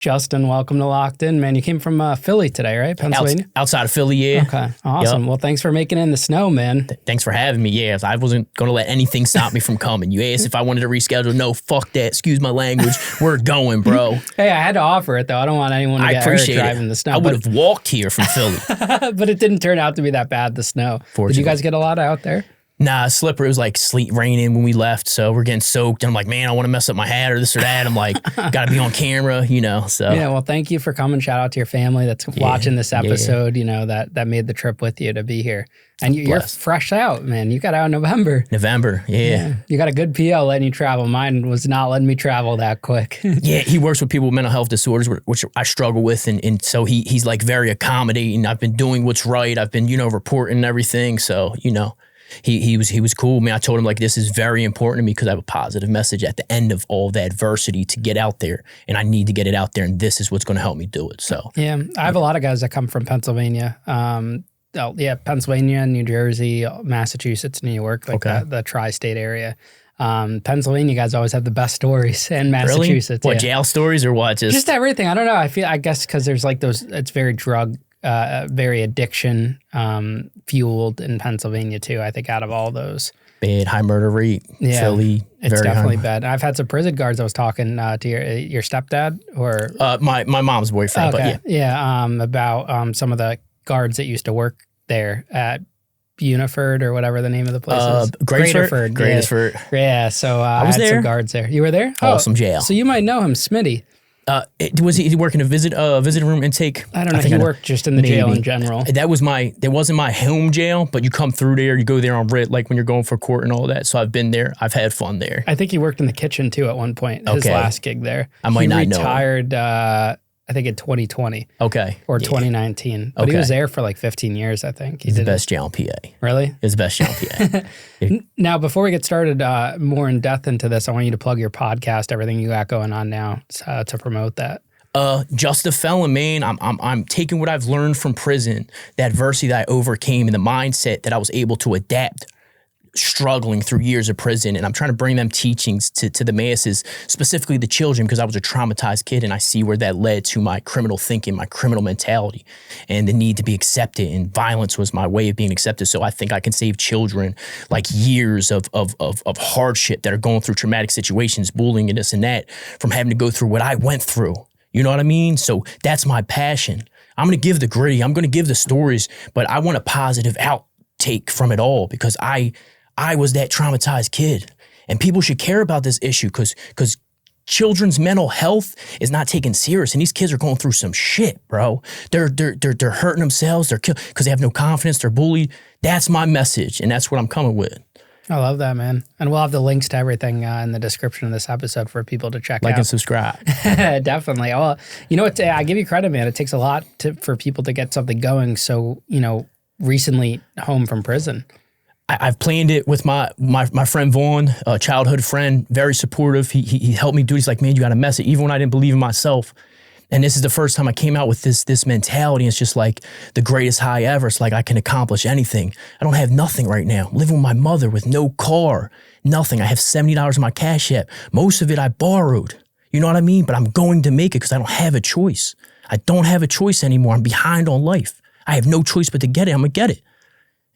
Justin, welcome to Locked In, man. You came from Philly today, right? Pennsylvania? Outside of Philly, yeah. Okay, awesome. Yep. Well, thanks for making it in the snow, man. Thanks for having me, yeah. I wasn't going to let anything stop me from coming. You asked if I wanted to reschedule. No, fuck that. Excuse my language. We're going, bro. Hey, I had to offer it, though. I don't want anyone to get hurt driving the snow. I would have walked here from Philly. But it didn't turn out to be that bad, the snow. Did you guys get a lot out there? Nah, slippery. It was like sleet raining when we left, so we're getting soaked. And I'm like, man, I want to mess up my hat or this or that. I'm like, got to be on camera, so. Yeah, well, thank you for coming. Shout out to your family that's watching this episode, that made the trip with you to be here. And you're fresh out, man. You got out in November. Yeah. You got a good PO letting you travel. Mine was not letting me travel that quick. Yeah, he works with people with mental health disorders, which I struggle with. And so he's like very accommodating. I've been doing what's right. I've been, reporting and everything. So, He was cool. Man, I told him like this is very important to me because I have a positive message at the end of all the adversity to get out there, and I need to get it out there, and this is what's going to help me do it. So yeah, I have a lot of guys that come from Pennsylvania. Pennsylvania, New Jersey, Massachusetts, New York, the tri-state area. Pennsylvania guys always have the best stories, and Massachusetts. Really? What, jail stories or what? Just everything. I don't know. I guess because there's like those. It's very very addiction fueled in Pennsylvania too. I think out of all those, bad high murder rate. Philly, it's definitely bad. I've had some prison guards. I was talking to your stepdad or my mom's boyfriend. Okay. But yeah, about some of the guards that used to work there at Uniford or whatever the name of the place is. Greaterford. Yeah. So I was had there. Some guards there. You were there? Awesome jail. So you might know him, Smitty. Was he working a visiting room intake? I don't know. He worked just in the jail in general. That wasn't my home jail, but you come through there, you go there on writ, like when you're going for court and all that. So I've been there. I've had fun there. I think he worked in the kitchen too at one point. His last gig there. I might not know. He retired, I think in 2020. Okay. Or 2019. But he was there for like 15 years, I think. He's the best jail in PA. Really? He's the best jail in PA. Now, before we get started more in depth into this, I want you to plug your podcast, everything you got going on now to promote that. Just a felon, man. I'm taking what I've learned from prison, the adversity that I overcame, and the mindset that I was able to adapt, struggling through years of prison, and I'm trying to bring them teachings to the masses, specifically the children, because I was a traumatized kid, and I see where that led to my criminal thinking, my criminal mentality, and the need to be accepted, and violence was my way of being accepted. So I think I can save children like years of hardship that are going through traumatic situations, bullying and this and that, from having to go through what I went through. You know what I mean? So that's my passion. I'm going to give the gritty. I'm going to give the stories, but I want a positive outtake from it all because I was that traumatized kid. And people should care about this issue because children's mental health is not taken serious. And these kids are going through some shit, bro. They're hurting themselves. They're killed because they have no confidence. They're bullied. That's my message. And that's what I'm coming with. I love that, man. And we'll have the links to everything in the description of this episode for people to check out. Like and subscribe. Definitely. Well, you know what? I give you credit, man. It takes a lot for people to get something going. So, recently home from prison. I've planned it with my friend Vaughn, a childhood friend, very supportive. He helped me do it. He's like, man, you got a message, even when I didn't believe in myself. And this is the first time I came out with this mentality. It's just like the greatest high ever. It's like I can accomplish anything. I don't have nothing right now. I'm living with my mother with no car, nothing. I have $70 in my cash app. Most of it I borrowed. You know what I mean? But I'm going to make it because I don't have a choice. I don't have a choice anymore. I'm behind on life. I have no choice but to get it. I'm going to get it.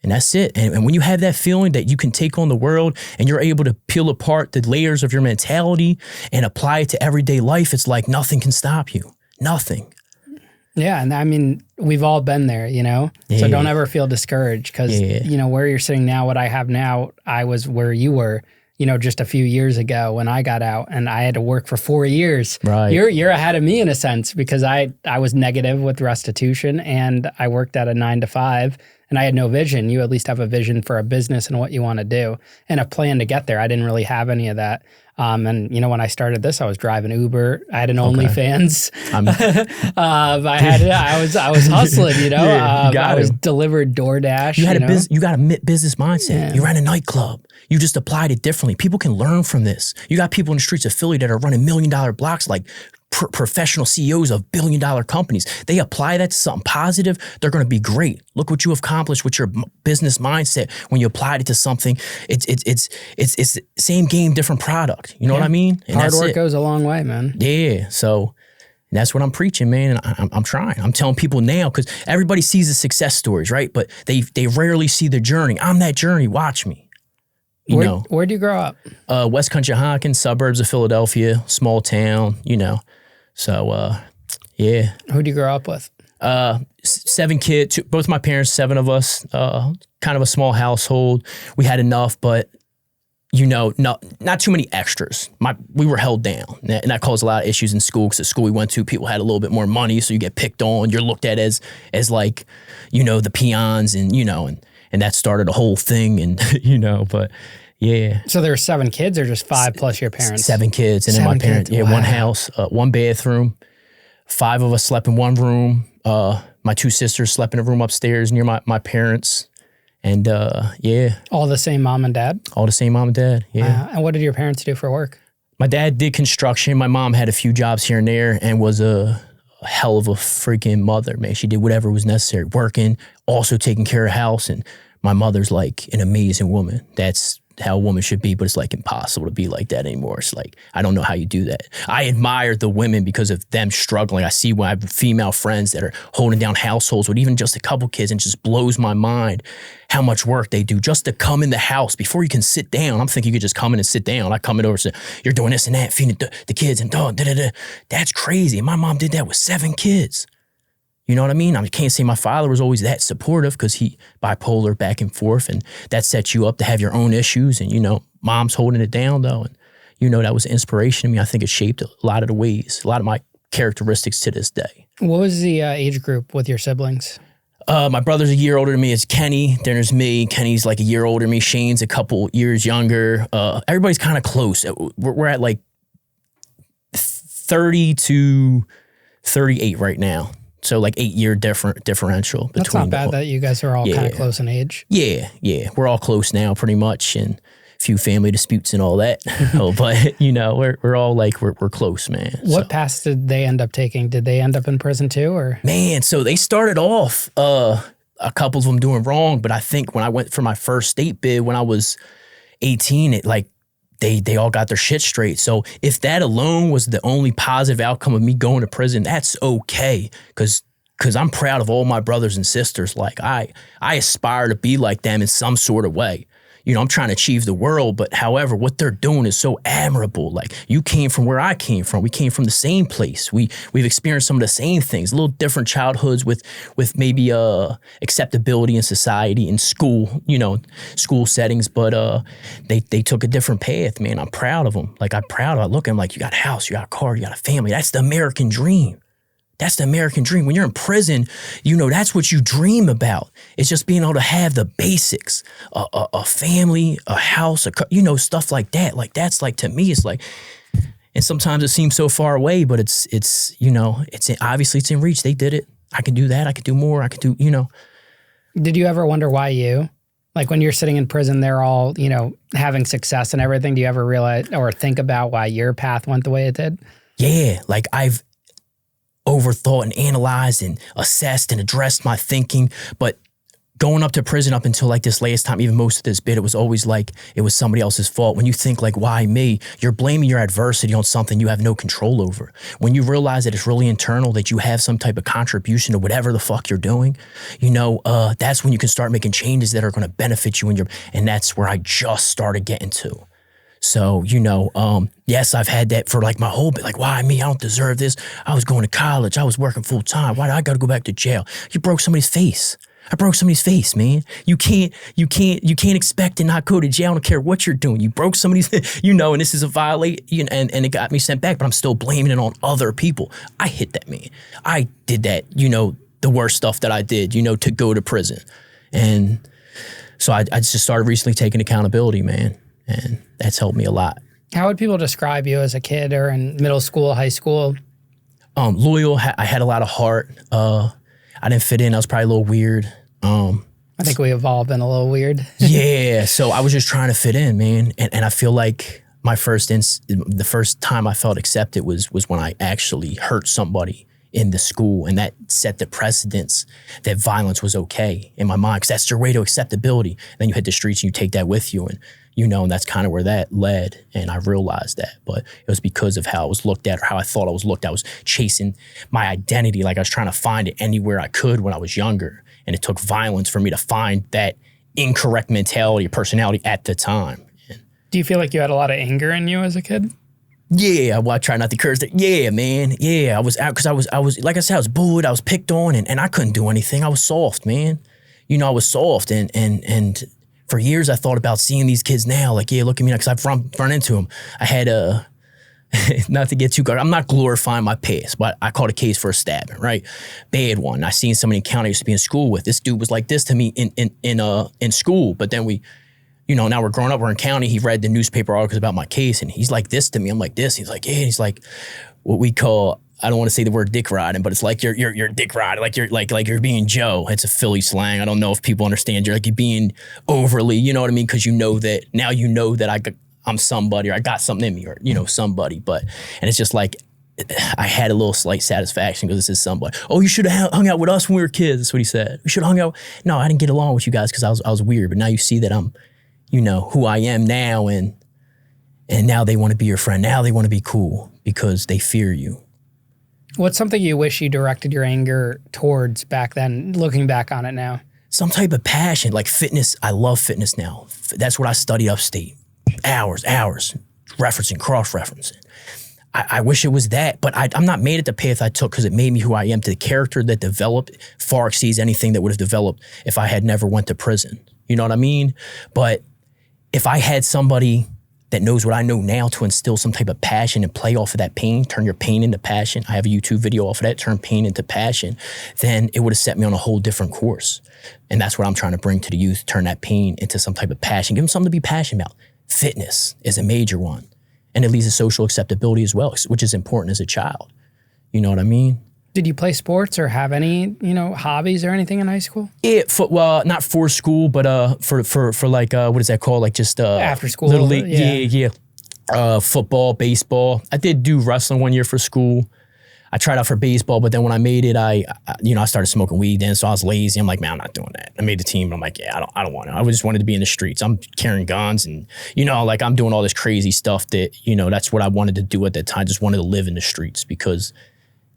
And that's it. And when you have that feeling that you can take on the world and you're able to peel apart the layers of your mentality and apply it to everyday life, it's like nothing can stop you. Nothing. Yeah. And I mean, we've all been there, So don't ever feel discouraged because, where you're sitting now, what I have now, I was where you were, just a few years ago when I got out and I had to work for 4 years. Right. You're ahead of me in a sense because I was negative with restitution and I worked at a 9 to 5 and I had no vision. You at least have a vision for a business and what you want to do and a plan to get there. I didn't really have any of that. And when I started this, I was driving Uber. I had an OnlyFans. I was hustling. I was delivered DoorDash. You got a business mindset. Yeah. You ran a nightclub. You just applied it differently. People can learn from this. You got people in the streets of Philly that are running $1 million blocks like professional CEOs of billion-dollar companies. They apply that to something positive, they're going to be great. Look what you have accomplished with your business mindset when you applied it to something. It's same game, different product. You know what I mean? And hard work goes a long way, man. Yeah. So And that's what I'm preaching, man. And I'm trying. I'm telling people now, because everybody sees the success stories, right? But they rarely see the journey. I'm that journey. Watch me. You know. Where'd you grow up? West Country Hawkins, suburbs of Philadelphia, small town, you know. So, yeah. Who'd you grow up with? 7 kids, both my parents, 7 of us, kind of a small household. We had enough, but you know, not too many extras. We were held down, and that caused a lot of issues in school, because the school we went to, people had a little bit more money, so you get picked on. You're looked at as like, you know, the peons, and you know, and that started a whole thing, and you know, but yeah. So there were 7 kids, or just 5 plus your parents? 7 kids, and then my parents. Yeah, wow. 1 house, 1 bathroom. 5 of us slept in 1 room. My 2 sisters slept in a room upstairs near my parents. And yeah. All the same mom and dad? All the same mom and dad, yeah. And what did your parents do for work? My dad did construction. My mom had a few jobs here and there, and was a hell of a freaking mother, man. She did whatever was necessary, working, also taking care of house. And my mother's like an amazing woman. That's how a woman should be, but it's like impossible to be like that anymore. It's like, I don't know how you do that. I admire the women because of them struggling. I see when I have female friends that are holding down households with even just a couple kids, and it just blows my mind how much work they do just to come in the house before you can sit down. I'm thinking you could just come in and sit down. I come in over and say, you're doing this and that, feeding the kids and da-da-da. That's crazy. And my mom did that with 7 kids. You know what I mean? I can't say my father was always that supportive, because he bipolar back and forth, and that sets you up to have your own issues. And, you know, mom's holding it down though. And, you know, that was inspiration to me. I think it shaped a lot of the ways, a lot of my characteristics to this day. What was the age group with your siblings? My brother's a year older than me. It's Kenny. Then there's me. Kenny's like a year older than me. Shane's a couple years younger. Everybody's kind of close. We're at like 30 to 38 right now. So like 8-year differential between. That's not bad that you guys are all kind of close in age. Yeah. We're all close now, pretty much, and a few family disputes and all that. But you know, we're all like we're close, man. What paths did they end up taking? Did they end up in prison too, or? Man, so they started off a couple of them doing wrong, but I think when I went for my first state bid when I was 18, it like they all got their shit straight. So if that alone was the only positive outcome of me going to prison, that's okay. Cause I'm proud of all my brothers and sisters. Like I aspire to be like them in some sort of way. You know, I'm trying to achieve the world, but however, what they're doing is so admirable. Like you came from where I came from. We came from the same place. We've experienced some of the same things, a little different childhoods with maybe acceptability in society and school, you know, school settings, but they took a different path, man. I'm proud of them. Like I look at them like, you got a house, you got a car, you got a family. That's the American dream. That's the American dream. When you're in prison, you know, that's what you dream about. It's just being able to have the basics, a family, a house, you know, stuff like that. Like that's like, to me, it's like, and sometimes it seems so far away, but it's you know, obviously it's in reach. They did it. I can do that. I could do more. I could do, you know. Did you ever wonder why you? Like when you're sitting in prison, they're all, you know, having success and everything. Do you ever realize or think about why your path went the way it did? Yeah, like I've overthought and analyzed and assessed and addressed my thinking, but going up to prison up until like this last time, even most of this bit, it was always like it was somebody else's fault. When you think like, why me? You're blaming your adversity on something you have no control over. When you realize that it's really internal, that you have some type of contribution to whatever the fuck you're doing, you know, that's when you can start making changes that are going to benefit you and that's where I just started getting to. So, you know, yes, I've had that for like my whole bit. Like, why me? I don't deserve this. I was going to college. I was working full time. Why do I got to go back to jail? You broke somebody's face. I broke somebody's face, man. You can't expect to not go to jail. I don't care what you're doing. You broke somebody's, you know, and this is a violation, and it got me sent back, but I'm still blaming it on other people. I hit that, man. I did that, you know, the worst stuff that I did, you know, to go to prison. And so I just started recently taking accountability, man. And that's helped me a lot. How would people describe you as a kid or in middle school, high school? Loyal. I had a lot of heart. I didn't fit in. I was probably a little weird. I think we have all been a little weird. Yeah. So I was just trying to fit in, man. And I feel like the first time I felt accepted was when I actually hurt somebody in the school, and that set the precedence that violence was okay in my mind, because that's your way to acceptability. Then you hit the streets and you take that with you, and and that's kind of where that led, and I realized that. But it was because of how I was looked at, or how I thought I was looked at. I was chasing my identity, like I was trying to find it anywhere I could when I was younger, and it took violence for me to find that incorrect mentality or personality at the time. Do you feel like you had a lot of anger in you as a kid? Yeah, well, I try not to curse that. Yeah, man. Yeah, I was out because I was, like I said, I was bullied, I was picked on, and I couldn't do anything. I was soft, man. I was soft, and for years I thought about seeing these kids now, like, yeah, look at me now, because I've run into them. I had not to get too good, I'm not glorifying my past, but I caught a case for a stabbing, right? Bad one. I seen somebody in county I used to be in school with. This dude was like this to me in school, but then we, now we're growing up, we're in county. He read the newspaper articles about my case, and he's like this to me. I'm like this. He's like, yeah. He's like, what we call, I don't want to say the word dick riding, but it's like you're dick riding, like you're being Joe. It's a Philly slang. I don't know if people understand. You're being overly, you know what I mean? Because that now that I'm somebody, or I got something in me, or somebody. And it's just like, I had a little slight satisfaction because this is somebody. Oh, you should have hung out with us when we were kids. That's what he said. We should have hung out. No, I didn't get along with you guys because I was weird. But now you see that I'm, who I am now, and now they want to be your friend. Now they want to be cool because they fear you. What's something you wish you directed your anger towards back then, looking back on it now? Some type of passion, like fitness. I love fitness now. That's what I study upstate. Hours, referencing, cross-referencing. I wish it was that, but I'm not mad at the path I took because it made me who I am. The character that developed far exceeds anything that would have developed if I had never went to prison. You know what I mean? But if I had somebody that knows what I know now to instill some type of passion and play off of that pain, turn your pain into passion. I have a YouTube video off of that, turn pain into passion. Then it would have set me on a whole different course. And that's what I'm trying to bring to the youth, turn that pain into some type of passion. Give them something to be passionate about. Fitness is a major one. And it leads to social acceptability as well, which is important as a child. You know what I mean? Did you play sports or have any, hobbies or anything in high school? Yeah, not for school, but for like what is that called? Like just after school. Little league. Yeah. Football, baseball. I did do wrestling one year for school. I tried out for baseball, but then when I made it, I started smoking weed then, so I was lazy. I'm like, man, I'm not doing that. I made the team, but I'm like, yeah, I don't want to. I just wanted to be in the streets. I'm carrying guns and, I'm doing all this crazy stuff that, that's what I wanted to do at that time. I just wanted to live in the streets because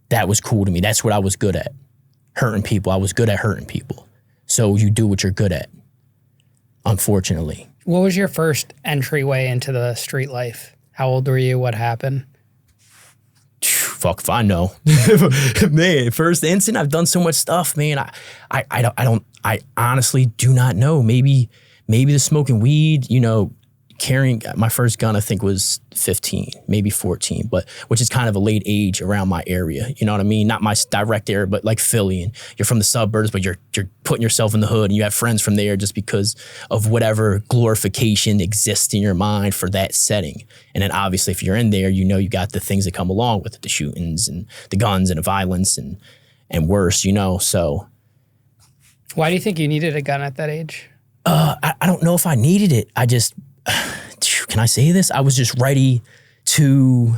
that was cool to me. That's what I was good at, hurting people. I was good at hurting people. So you do what you're good at, unfortunately. What was your first entryway into the street life? How old were you? What happened? Fuck if I know. Man, first instant, I've done so much stuff, man. I honestly do not know. Maybe the smoking weed, carrying my first gun, I think was 15, maybe 14, but which is kind of a late age around my area. You know what I mean? Not my direct area, but like Philly, and you're from the suburbs, but you're putting yourself in the hood, and you have friends from there just because of whatever glorification exists in your mind for that setting. And then obviously if you're in there, you got the things that come along with it, the shootings and the guns and the violence and worse, so. Why do you think you needed a gun at that age? I don't know if I needed it. Can I say this? I was just ready to,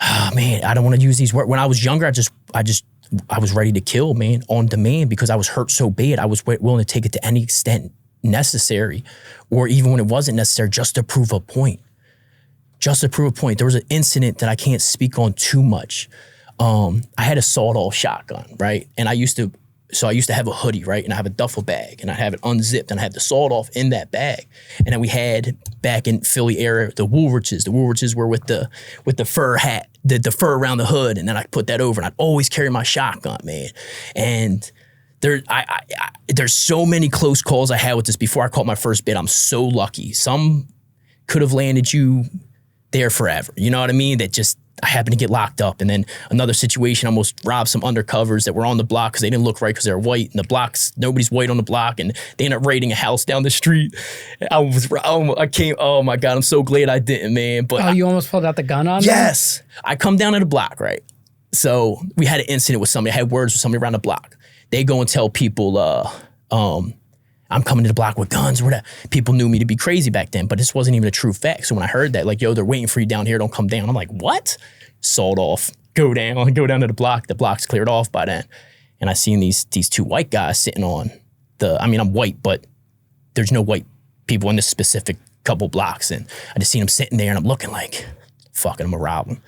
I don't want to use these words. When I was younger, I was ready to kill, man, on demand because I was hurt so bad. I was willing to take it to any extent necessary, or even when it wasn't necessary, just to prove a point. Just to prove a point. There was an incident that I can't speak on too much. I had a sawed-off shotgun, right? And I used to have a hoodie, right? And I have a duffel bag, and I have it unzipped, and I have the sawed off in that bag. And then we had back in Philly area the Woolriches. The Woolriches were with the fur hat, the fur around the hood, and then I put that over. And I'd always carry my shotgun, man. And there's so many close calls I had with this before I caught my first bit. I'm so lucky. Some could have landed you there forever. You know what I mean? That just. I happened to get locked up. And then another situation, almost robbed some undercovers that were on the block because they didn't look right because they were white. And the blocks, nobody's white on the block. And they ended up raiding a house down the street. Oh my God, I'm so glad I didn't, man. But you almost pulled out the gun on them? Yes. I come down to the block, right? So we had an incident with somebody. I had words with somebody around the block. They go and tell people, I'm coming to the block with guns or whatever. People knew me to be crazy back then, but this wasn't even a true fact. So when I heard that, like, yo, they're waiting for you down here, don't come down. I'm like, what? Sawed off go down to the block. The block's cleared off by then. And I seen these two white guys sitting on I'm white, but there's no white people in this specific couple blocks. And I just seen them sitting there and I'm looking like, fuck it, I'm gonna rob them.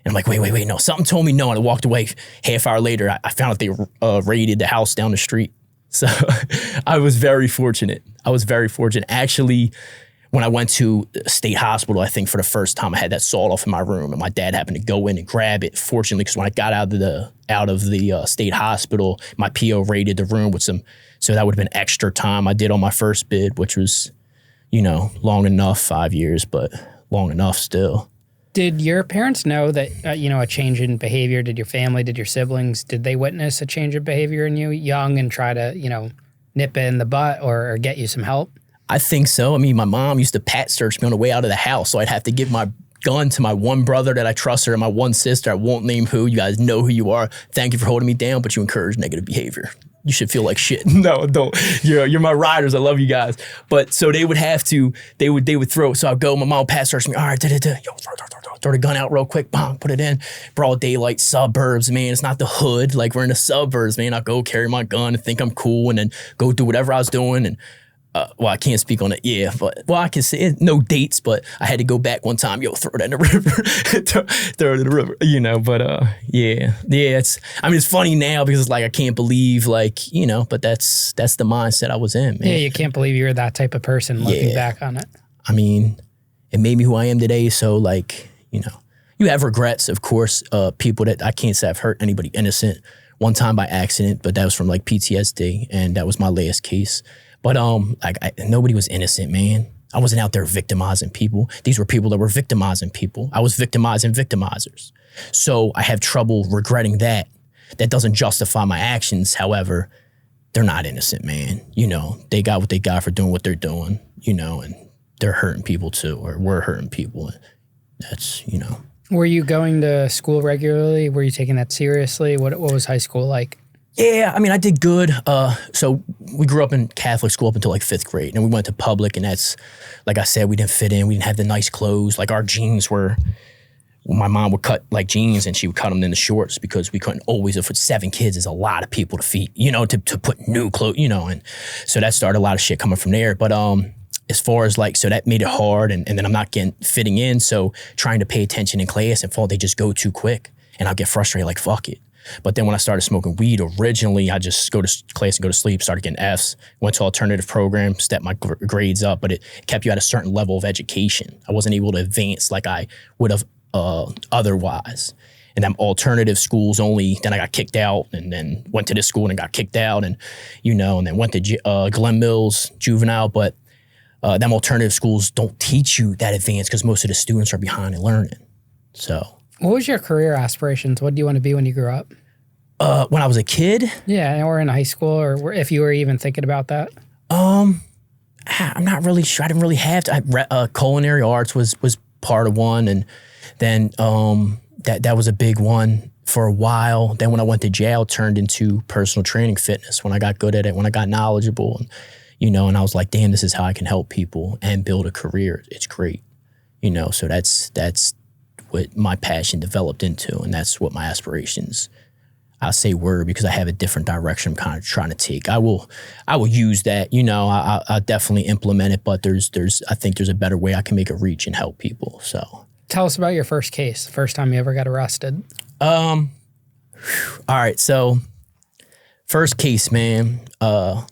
And I'm like, wait, no. Something told me no. And I walked away. Half hour later, I found out they raided the house down the street. So I was very fortunate. Actually, when I went to state hospital, I think for the first time, I had that sawed off in my room, and my dad happened to go in and grab it. Fortunately, because when I got out of the state hospital, my PO raided the room with so that would have been extra time I did on my first bid, which was, long enough, 5 years, but long enough still. Did your parents know that, a change in behavior? Did your family, did your siblings, did they witness a change of behavior in you young and try to, nip it in the butt or get you some help? I think so. I mean, my mom used to pat search me on the way out of the house, so I'd have to give my gun to my one brother that I trusted and my one sister. I won't name who. You guys know who you are. Thank you for holding me down, but you encourage negative behavior. You should feel like shit. No, don't. You're my riders. I love you guys. But so they would have to, they would throw. So I'd go, my mom would pat search me. All right, yo, throw the gun out real quick. Bang, put it in. Broad daylight, suburbs, man. It's not the hood. Like, we're in the suburbs, man. I go carry my gun and think I'm cool and then go do whatever I was doing. And I can't speak on it. Yeah, but I can say it, no dates, but I had to go back one time. Yo, throw it in the river, throw it in the river. But yeah. It's funny now because it's like I can't believe, but that's the mindset I was in, man. Yeah, you can't believe you're that type of person looking back on it. I mean, it made me who I am today. So you have regrets, of course. People that I can't say I've hurt anybody innocent. One time by accident, but that was from PTSD, and that was my last case. But nobody was innocent, man. I wasn't out there victimizing people. These were people that were victimizing people. I was victimizing victimizers. So I have trouble regretting that. That doesn't justify my actions. However, they're not innocent, man. They got what they got for doing what they're doing, and they're hurting people too, or we're hurting people. That's. Were you going to school regularly? Were you taking that seriously? What was high school like? Yeah, I did good. So we grew up in Catholic school up until 5th grade, and we went to public, and that's, like I said, we didn't fit in. We didn't have the nice clothes. Our jeans were, my mom would cut jeans, and she would cut them into shorts because we couldn't always afford 7 kids is a lot of people to feed, to put new clothes, and so that started a lot of shit coming from there. But as far as so that made it hard, and then I'm not fitting in, so trying to pay attention in class and fall, they just go too quick, and I'll get frustrated, fuck it. But then when I started smoking weed, originally I just go to class and go to sleep, started getting Fs, went to alternative program, stepped my grades up, but it kept you at a certain level of education. I wasn't able to advance like I would have otherwise. And then alternative schools only, then I got kicked out, and then went to this school and got kicked out, and and then went to Glen Mills, Juvenile, but them alternative schools don't teach you that advance because most of the students are behind in learning. So. What was your career aspirations? What do you want to be when you grew up? When I was a kid? Yeah, or in high school, or if you were even thinking about that? I'm not really sure. I didn't really have to. Culinary arts was part of one, and then that was a big one for a while. Then when I went to jail, turned into personal training fitness when I got good at it, when I got knowledgeable, and I was like, damn, this is how I can help people and build a career. It's great. So that's what my passion developed into, and that's what my aspirations, I say were, because I have a different direction I'm kind of trying to take. I will use that, I'll definitely implement it, but I think there's a better way I can make a reach and help people. So tell us about your first case, the first time you ever got arrested. All right, so first case, man, trying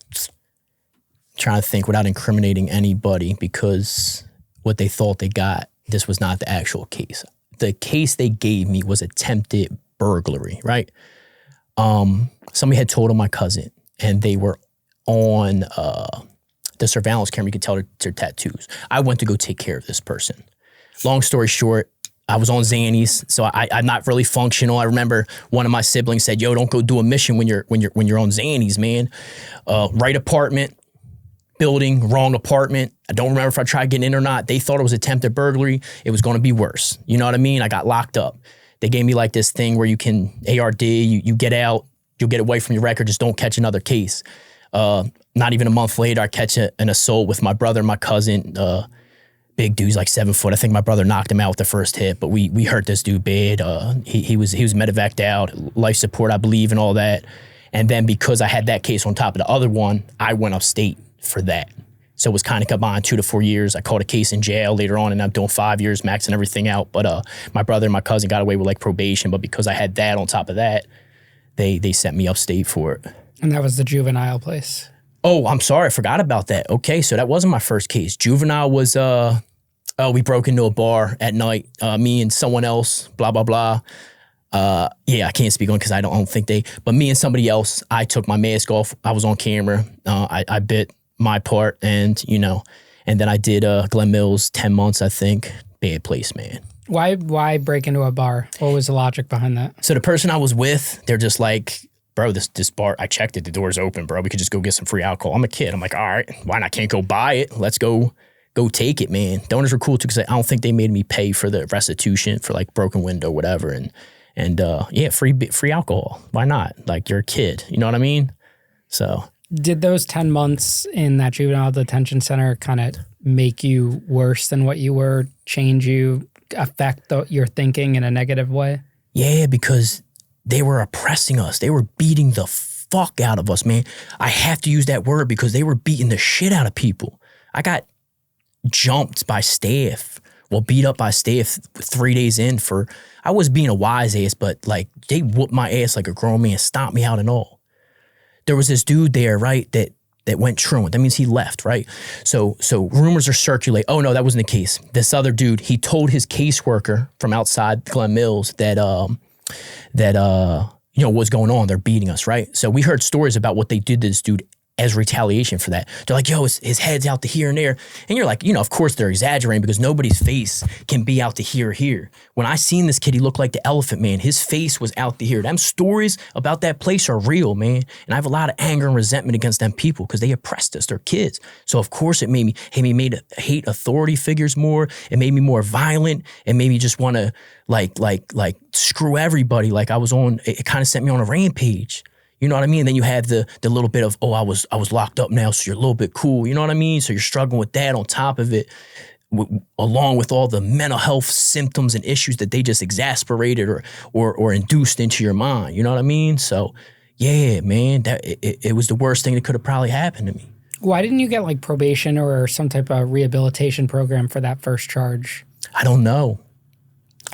to think without incriminating anybody, because what they thought they got, this was not the actual case. The case they gave me was attempted burglary, right? Somebody had told on my cousin, and they were on the surveillance camera. You could tell their tattoos. I went to go take care of this person. Long story short, I was on Xannies, so I'm not really functional. I remember one of my siblings said, "Yo, don't go do a mission when you're on Xannies, man." Right apartment, building, wrong apartment. I don't remember if I tried getting in or not. They thought it was attempted burglary. It was going to be worse. You know what I mean? I got locked up. They gave me this thing where you can ARD, you get out, you'll get away from your record, just don't catch another case. Not even a month later, I catch an assault with my brother and my cousin. Big dude's like 7 foot. I think my brother knocked him out with the first hit, but we hurt this dude bad. He was medevaced out, life support, I believe, and all that. And then because I had that case on top of the other one, I went upstate for that. So it was kind of combined 2 to 4 years. I caught a case in jail later on, and I'm doing 5 years, maxing everything out. But my brother and my cousin got away with like probation. But because I had that on top of that, they sent me upstate for it. And that was the Juvenile place. Oh, I'm sorry, I forgot about that. Okay, so that wasn't my first case. Juvenile was we broke into a bar at night. Me and someone else, blah blah blah. Yeah, I can't speak on because I don't think but me and somebody else, I took my mask off. I was on camera. I bit my part, and then I did Glen Mills 10 months, I think. Bad place, man. Why break into a bar? What was the logic behind that? So the person I was with, they're just like, bro, this bar, I checked it, the door's open, bro. We could just go get some free alcohol. I'm a kid. I'm like, all right, why not? Can't go buy it. Let's go take it, man. The owners were cool too, because I don't think they made me pay for the restitution for like broken window, whatever. And yeah, free alcohol. Why not? Like, you're a kid. You know what I mean? So. Did those 10 months in that juvenile detention center kind of make you worse than what you were, change you, affect your thinking in a negative way? Yeah, because they were oppressing us. They were beating the fuck out of us, man. I have to use that word because they were beating the shit out of people. I got jumped by staff. Well, beat up by staff 3 days in I was being a wise ass, but like they whooped my ass like a grown man, stomped me out and all. There was this dude there, right, that went truant. That means he left, right? So rumors are circulating. Oh no, that wasn't the case. This other dude, he told his caseworker from outside Glen Mills that what's going on. They're beating us, right? So we heard stories about what they did to this dude as retaliation for that. They're like, yo, his head's out to here and there. And you're like, of course they're exaggerating because nobody's face can be out to here or here. When I seen this kid, he looked like the Elephant Man. His face was out to here. Them stories about that place are real, man. And I have a lot of anger and resentment against them people because they oppressed us. They're kids. So of course it made me hate authority figures more. It made me more violent. It made me just want to like screw everybody. Like it kind of sent me on a rampage. You know what I mean? And then you have the little bit of, I was locked up now, so you're a little bit cool. You know what I mean? So you're struggling with that on top of it, along with all the mental health symptoms and issues that they just exasperated or induced into your mind. You know what I mean? So yeah, man, it was the worst thing that could have probably happened to me. Why didn't you get like probation or some type of rehabilitation program for that first charge? I don't know.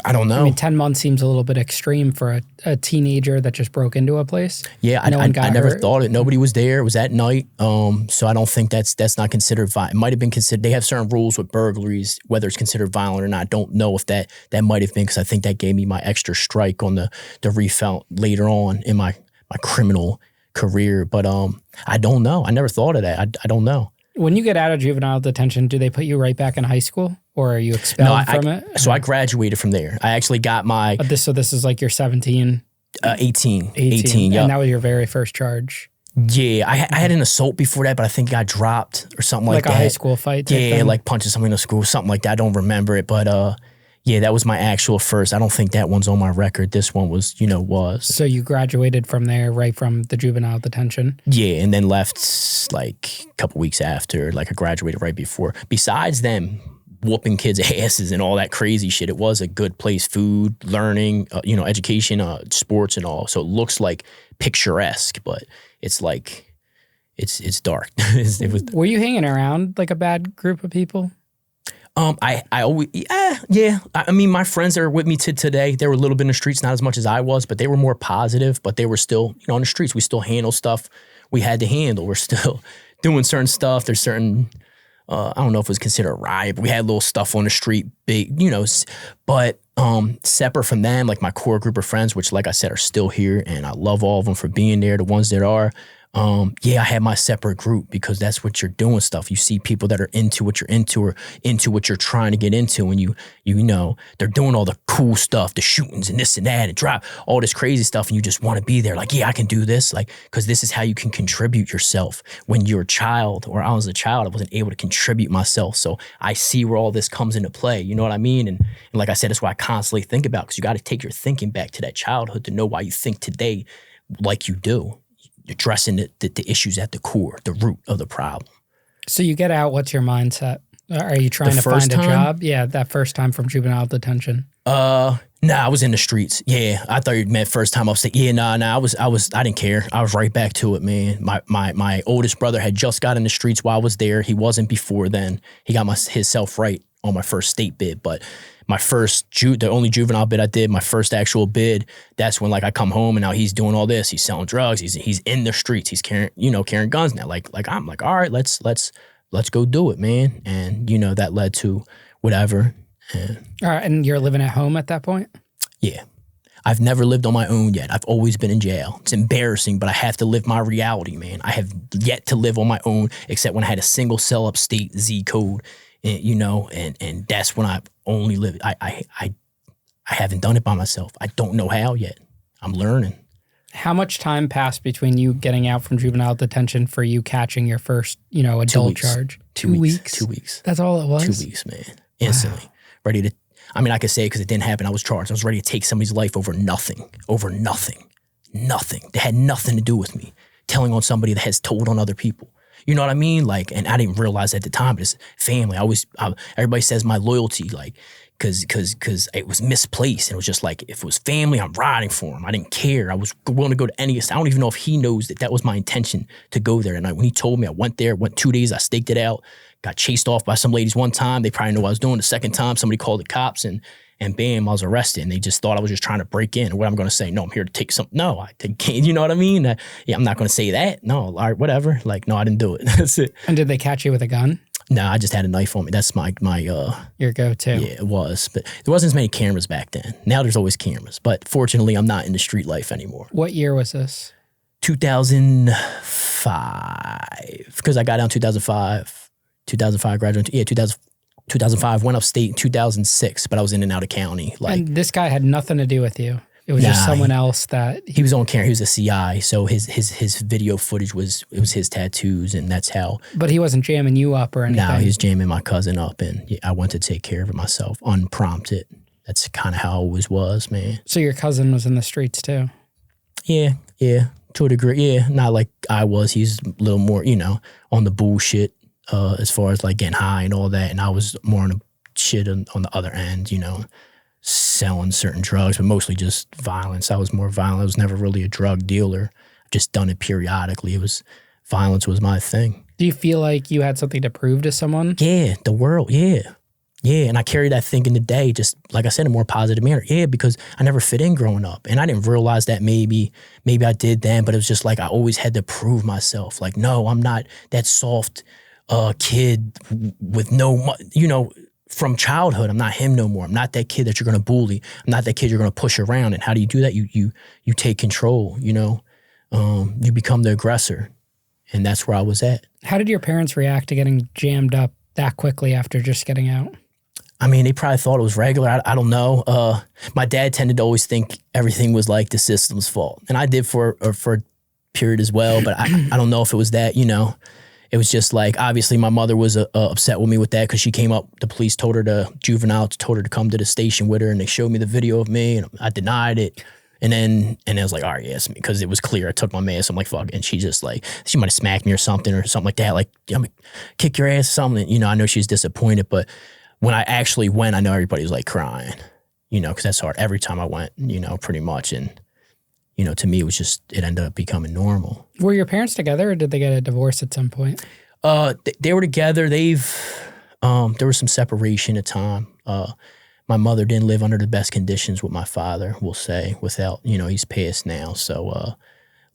I mean, 10 months seems a little bit extreme for a teenager that just broke into a place. Yeah, I never thought it. Nobody was there. It was at night. So I don't think that's not considered violent. It might have been considered. They have certain rules with burglaries, whether it's considered violent or not. I don't know if that might have been, because I think that gave me my extra strike on the refount later on in my criminal career. But I don't know. I never thought of that. I don't know. When you get out of juvenile detention, do they put you right back in high school, or are you expelled from it? So I graduated from there. I actually got my... So this is like your 17? 18. 18, yeah. And that was your very first charge? Yeah, I had an assault before that, but I think it got dropped or something like that. Like a high school fight type Yeah, thing? like punching somebody in the school, something like that. I don't remember it, but yeah, that was my actual first. I don't think that one's on my record. This one was. So you graduated from there, right from the juvenile detention? Yeah, and then left like a couple weeks after. Like I graduated right before. Besides them whooping kids' asses and all that crazy shit, it was a good place. Food, learning, education, sports and all. So it looks like picturesque, but it's like, it's dark. Were you hanging around like a bad group of people? I always, yeah. I mean, my friends that are with me today, they were a little bit in the streets, not as much as I was, but they were more positive, but they were still, on the streets. We still handle stuff we had to handle. We're still doing certain stuff. There's certain, I don't know if it was considered a riot, but we had little stuff on the street, big, but separate from them, like my core group of friends, which like I said, are still here, and I love all of them for being there, the ones that are. I had my separate group because that's what you're doing stuff. You see people that are into what you're into or into what you're trying to get into, and they're doing all the cool stuff, the shootings and this and that and drop all this crazy stuff, and you just want to be there. Like, yeah, I can do this, like, because this is how you can contribute yourself. When you're a child, or I was a child, I wasn't able to contribute myself. So I see where all this comes into play. You know what I mean? And like I said, that's why I constantly think about, because you got to take your thinking back to that childhood to know why you think today like you do. Addressing the issues at the core, the root of the problem. So you get out, what's your mindset? Are you trying The to find first a time? job? Yeah, that first time from juvenile detention. Nah, I was in the streets. Yeah, I thought you meant first time upstate. Yeah, nah, I didn't care. I was right back to it, man. My oldest brother had just got in the streets while I was there. He wasn't before then. He got himself right on my first state bid, but my first the only juvenile bid I did, my first actual bid, that's when like I come home and now he's doing all this. He's selling drugs. He's in the streets. He's carrying guns now. Like I'm like, all right, let's go do it, man. And that led to whatever. All right, and you're living at home at that point? Yeah. I've never lived on my own yet. I've always been in jail. It's embarrassing, but I have to live my reality, man. I have yet to live on my own, except when I had a single cell upstate Z code, and that's when I only lived. I haven't done it by myself. I don't know how yet. I'm learning. How much time passed between you getting out from juvenile detention for you catching your first, adult charge? 2 weeks. 2 weeks. That's all it was? 2 weeks, man. Instantly. Wow. Ready to, I could say it because it didn't happen. I was charged. I was ready to take somebody's life over nothing. Nothing. They had nothing to do with me. Telling on somebody that has told on other people. You know what I mean? Like, and I didn't realize at the time, but it's family. Everybody says my loyalty, like, cause it was misplaced. And it was just like, if it was family, I'm riding for him. I didn't care. I was willing to go to any, I don't even know if he knows that was my intention to go there. And when he told me, I went there, went 2 days, I staked it out, got chased off by some ladies one time. They probably knew what I was doing. The second time, somebody called the cops and bam, I was arrested. And they just thought I was just trying to break in. Or what I'm going to say, no, I'm here to take some, no, I take, you know what I mean? Yeah, I'm not going to say that. No, all right, whatever. Like, no, I didn't do it. That's it. And did they catch you with a gun? No, I just had a knife on me. That's my your go-to. Yeah, it was. But there wasn't as many cameras back then. Now there's always cameras. But fortunately, I'm not in the street life anymore. What year was this? 2005. Because I got out in 2005. 2005 graduated. Yeah, 2005. Went upstate in 2006, but I was in and out of county. Like, and this guy had nothing to do with you. It was just someone else that he was on camera. He was a CI, so his video footage was his tattoos, and that's how. But he wasn't jamming you up or anything. No, he was jamming my cousin up, and I went to take care of it myself, unprompted. That's kind of how it always was, man. So your cousin was in the streets too? Yeah, to a degree. Yeah, not like I was. He's a little more, on the bullshit as far as like getting high and all that, and I was more on the shit on the other end, selling certain drugs, but mostly just violence. I was more violent. I was never really a drug dealer. I've just done it periodically. Violence was my thing. Do you feel like you had something to prove to someone? Yeah, the world, yeah. Yeah, and I carry that thing in the day, just like I said, in a more positive manner. Yeah, because I never fit in growing up. And I didn't realize that maybe I did then, but it was just like I always had to prove myself. Like, no, I'm not that soft kid with no, from childhood, I'm not him no more. I'm not that kid that you're going to bully. I'm not that kid you're going to push around. And how do you do that? You take control, you become the aggressor. And that's where I was at. How did your parents react to getting jammed up that quickly after just getting out? I mean, they probably thought it was regular. I don't know. My dad tended to always think everything was like the system's fault. And I did for a period as well. But I don't know if it was that, It was just like, obviously my mother was upset with me with that because she came up, the police told her Juvenile told her to come to the station with her, and they showed me the video of me, and I denied it. And then I was like, all right, yes, because it was clear. I took my mask. I'm like, fuck. And she just like, she might have smacked me or something like that. Like, I'm gonna kick your ass or something. I know she's disappointed, but when I actually went, I know everybody was like crying, because that's hard. Every time I went, pretty much. And, to me, it ended up becoming normal. Were your parents together or did they get a divorce at some point? They were together. There was some separation at time. My mother didn't live under the best conditions with my father, we'll say, without, he's passed now. So a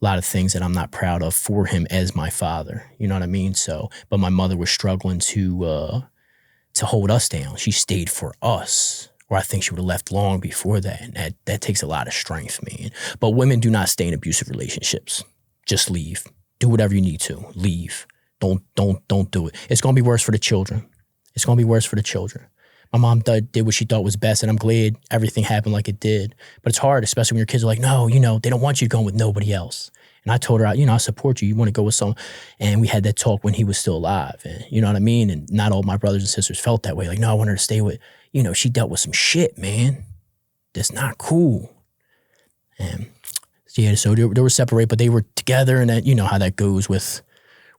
lot of things that I'm not proud of for him as my father. You know what I mean? So, but my mother was struggling to hold us down. She stayed for us. Or I think she would have left long before that. And that takes a lot of strength, man. But women do not stay in abusive relationships. Just leave. Do whatever you need to. Leave. Don't do it. It's going to be worse for the children. It's going to be worse for the children. My mom did what she thought was best, and I'm glad everything happened like it did. But it's hard, especially when your kids are like, no, they don't want you going with nobody else. And I told her, I support you. You want to go with someone. And we had that talk when he was still alive. And you know what I mean? And not all my brothers and sisters felt that way. Like, no, I want her to stay with, she dealt with some shit, man. That's not cool. And yeah, so they were separated, but they were together. And then, how that goes with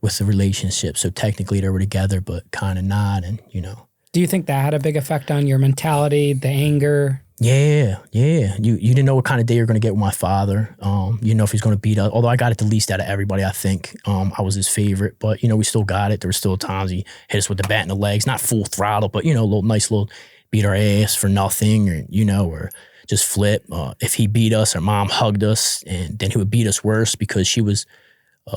with the relationship. So technically they were together, but kind of not. And, Do you think that had a big effect on your mentality, the anger? Yeah. You didn't know what kind of day you're going to get with my father. You didn't know if he's going to beat us. Although I got it the least out of everybody, I think. I was his favorite, but we still got it. There were still times he hit us with the bat in the legs, not full throttle, but a little nice little beat our ass for nothing, or just flip. If he beat us, our mom hugged us, and then he would beat us worse because she was,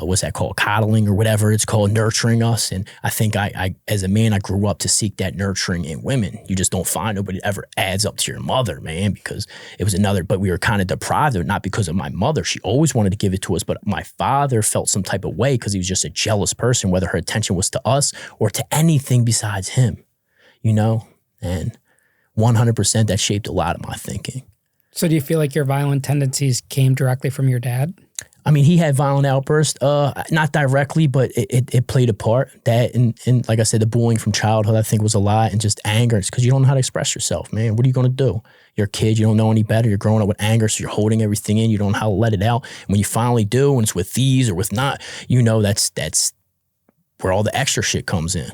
what's that called? Coddling or whatever it's called, nurturing us. And I think I as a man, I grew up to seek that nurturing in women. You just don't find nobody that ever adds up to your mother, man, because it was but we were kind of deprived of it, not because of my mother. She always wanted to give it to us, but my father felt some type of way because he was just a jealous person, whether her attention was to us or to anything besides him, and 100% that shaped a lot of my thinking. So do you feel like your violent tendencies came directly from your dad? I mean, he had violent outbursts, not directly, but it played a part. That and like I said, the bullying from childhood, I think, was a lot, and just anger. It's because you don't know how to express yourself, man. What are you going to do? You're a kid. You don't know any better. You're growing up with anger, so you're holding everything in. You don't know how to let it out. And when you finally do, and it's with these or with not, that's where all the extra shit comes in.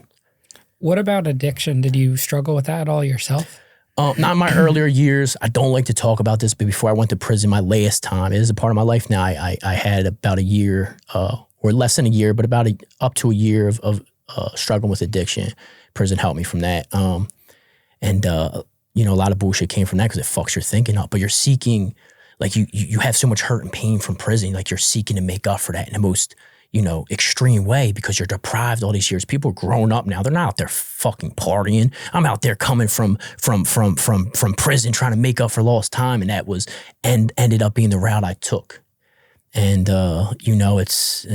What about addiction? Did you struggle with that at all yourself? Not in my earlier years. I don't like to talk about this, but before I went to prison, my last time, it is a part of my life now. I had about a year, or less than a year, but up to a year of struggling with addiction. Prison helped me from that. And a lot of bullshit came from that because it fucks your thinking up. But you're seeking, like you have so much hurt and pain from prison, like you're seeking to make up for that in the most extreme way because you're deprived all these years. People are growing up now. They're not out there fucking partying. I'm out there coming from prison trying to make up for lost time, and that was ended up being the route I took. And it's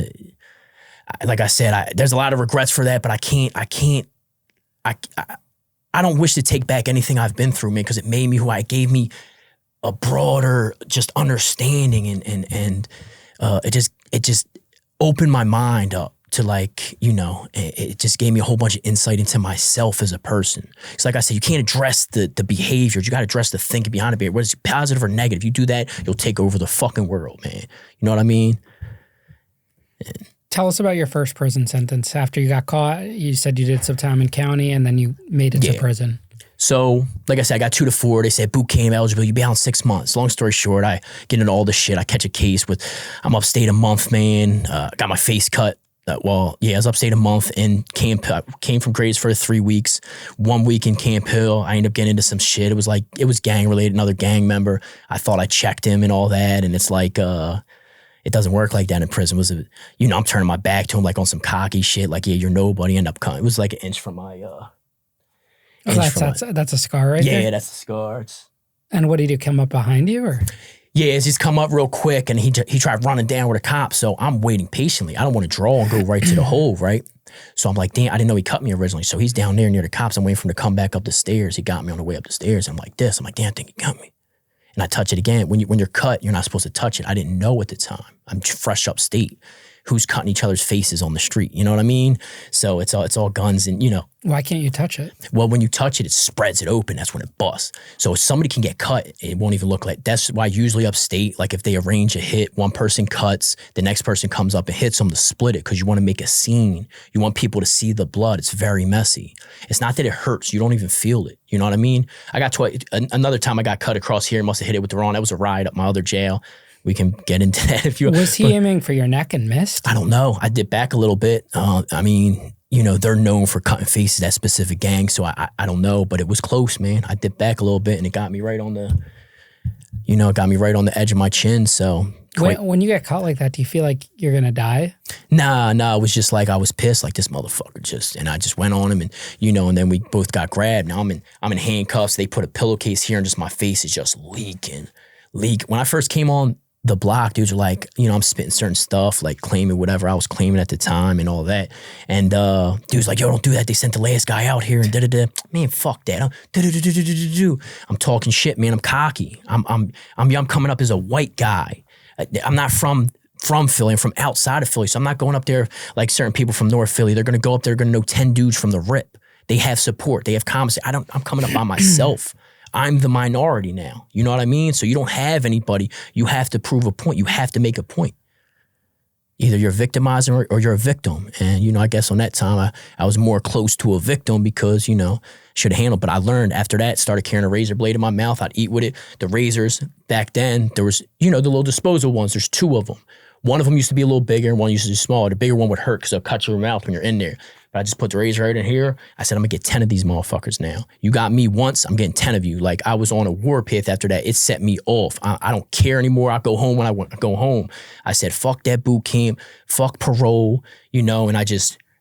like I said, there's a lot of regrets for that, but I don't wish to take back anything I've been through, man, because it made me who gave me a broader just understanding, and it just opened my mind up to it just gave me a whole bunch of insight into myself as a person. Because like I said, you can't address the behaviors. You got to address the thinking behind it, whether it's positive or negative. You do that, you'll take over the fucking world, man. You know what I mean? Tell us about your first prison sentence. After you got caught, you said you did some time in county and then you made it to prison. So, like I said, I got 2 to 4. They said boot camp eligible. You be out in 6 months. Long story short, I get into all this shit. I catch a case I'm upstate a month, man. Got my face cut. I was upstate a month in Camp. I came from Graysford 3 weeks. 1 week in Camp Hill. I ended up getting into some shit. It was gang related. Another gang member. I thought I checked him and all that, and it's like it doesn't work like that in prison. I'm turning my back to him like on some cocky shit. Like, yeah, you're nobody. End up coming. It was like an inch from my. That's a scar right there? Yeah, that's a scar. And what did he come up behind you, or? Yeah, he's come up real quick, and he tried running down with a cop, so I'm waiting patiently. I don't want to draw and go right to the hole, right? So I'm like, damn, I didn't know he cut me originally. So he's down there near the cops. I'm waiting for him to come back up the stairs. He got me on the way up the stairs. I'm like, damn, I think he got me. And I touch it again. When you're cut, you're not supposed to touch it. I didn't know at the time. I'm fresh upstate. Who's cutting each other's faces on the street? You know what I mean? So it's all guns and, Why can't you touch it? Well, when you touch it, it spreads it open. That's when it busts. So if somebody can get cut, it won't even look like. That's why usually upstate, like if they arrange a hit, one person cuts, the next person comes up and hits them to split it because you want to make a scene. You want people to see the blood. It's very messy. It's not that it hurts. You don't even feel it. You know what I mean? I got another time I got cut across here. Must have hit it with the wrong. That was a ride up my other jail. We can get into that if you want. Was he aiming for your neck and missed? I don't know. I dipped back a little bit. They're known for cutting faces, that specific gang, so I don't know, but it was close, man. I dipped back a little bit, and it got me right on the, edge of my chin, so. When you get caught like that, do you feel like you're going to die? Nah, it was just like I was pissed, like this motherfucker and I just went on him, and and then we both got grabbed. Now I'm in handcuffs. They put a pillowcase here, and just my face is just leaking. When I first came on the block, dudes were like, I'm spitting certain stuff, like claiming whatever I was claiming at the time and all that. And dudes like, yo, don't do that. They sent the last guy out here and da-da-da. Man, fuck that. I'm talking shit, man. I'm cocky. I'm coming up as a white guy. I'm not from Philly. I'm from outside of Philly. So I'm not going up there like certain people from North Philly. They're going to go up there, going to know 10 dudes from the rip. They have support. They have comments. I'm coming up by myself. I'm the minority now. You know what I mean? So you don't have anybody. You have to prove a point. You have to make a point. Either you're victimizing or you're a victim. And, you know, I guess on that time, I was more close to a victim because, you know, should have handled. But I learned after that, started carrying a razor blade in my mouth. I'd eat with it. The razors, back then, there was, you know, the little disposable ones. There's two of them. One of them used to be a little bigger and one used to be smaller. The bigger one would hurt because it'll cut your mouth when you're in there. But I just put the razor right in here. I said, I'm going to get 10 of these motherfuckers now. You got me once, I'm getting 10 of you. Like, I was on a warpath after that. It set me off. I don't care anymore. I go home when I go home. I said, fuck that boot camp, fuck parole, you know, and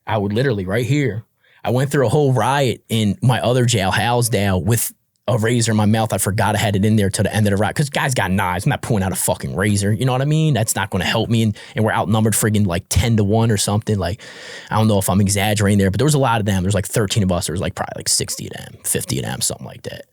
I would literally right here. I went through a whole riot in my other jail, Housedale, with a razor in my mouth. I forgot I had it in there till the end of the riot. Because guys got knives. I'm not pulling out a fucking razor. You know what I mean? That's not going to help me. And we're outnumbered friggin' like 10-1 or something. Like, I don't know if I'm exaggerating there, but there was a lot of them. There's like 13 of us. There was like probably like 60 of them, 50 of them, something like that.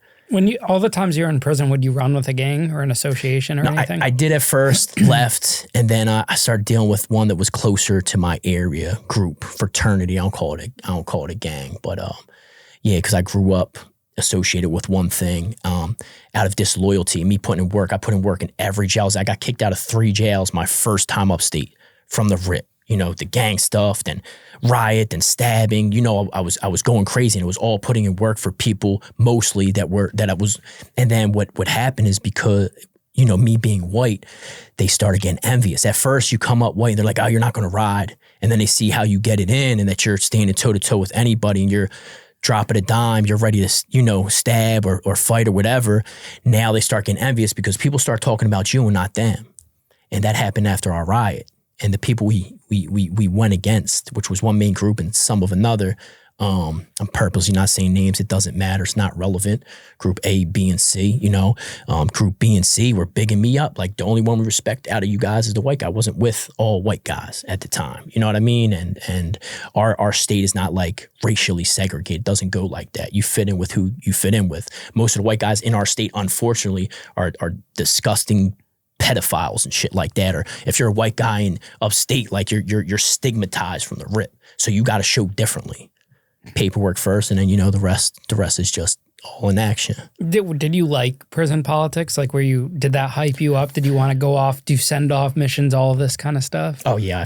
All the times you were in prison, would you run with a gang or an association or anything? I did at first, left, and then I started dealing with one that was closer to my area, group, fraternity. I don't call it a gang, but yeah, because I grew up associated with one thing out of disloyalty, me putting in work. I put in work in every jail. I got kicked out of 3 jails my first time upstate from the rip. You know, the gang stuff, then riot, then stabbing. You know, I was going crazy, and it was all putting in work for people mostly and then what happened is because, you know, me being white, they started getting envious. At first you come up white and they're like, oh, you're not going to ride. And then they see how you get it in and that you're standing toe to toe with anybody and you're dropping a dime, you're ready to, you know, stab or fight or whatever. Now they start getting envious because people start talking about you and not them. And that happened after our riot. And the people we went against, which was one main group and some of another, I'm purposely not saying names. It doesn't matter. It's not relevant. Group A, B, and C, you know, group B and C were bigging me up. Like, the only one we respect out of you guys is the white guy. I wasn't with all white guys at the time. You know what I mean? And our state is not like racially segregated. It doesn't go like that. You fit in with who you fit in with. Most of the white guys in our state, unfortunately, are disgusting pedophiles and shit like that. Or if you're a white guy in upstate, like you're stigmatized from the rip. So you got to show differently. Paperwork first, and then, you know, the rest is just all in action. Did you like prison politics? Like, did that hype you up? Did you want to go off, do send-off missions, all of this kind of stuff? Oh yeah.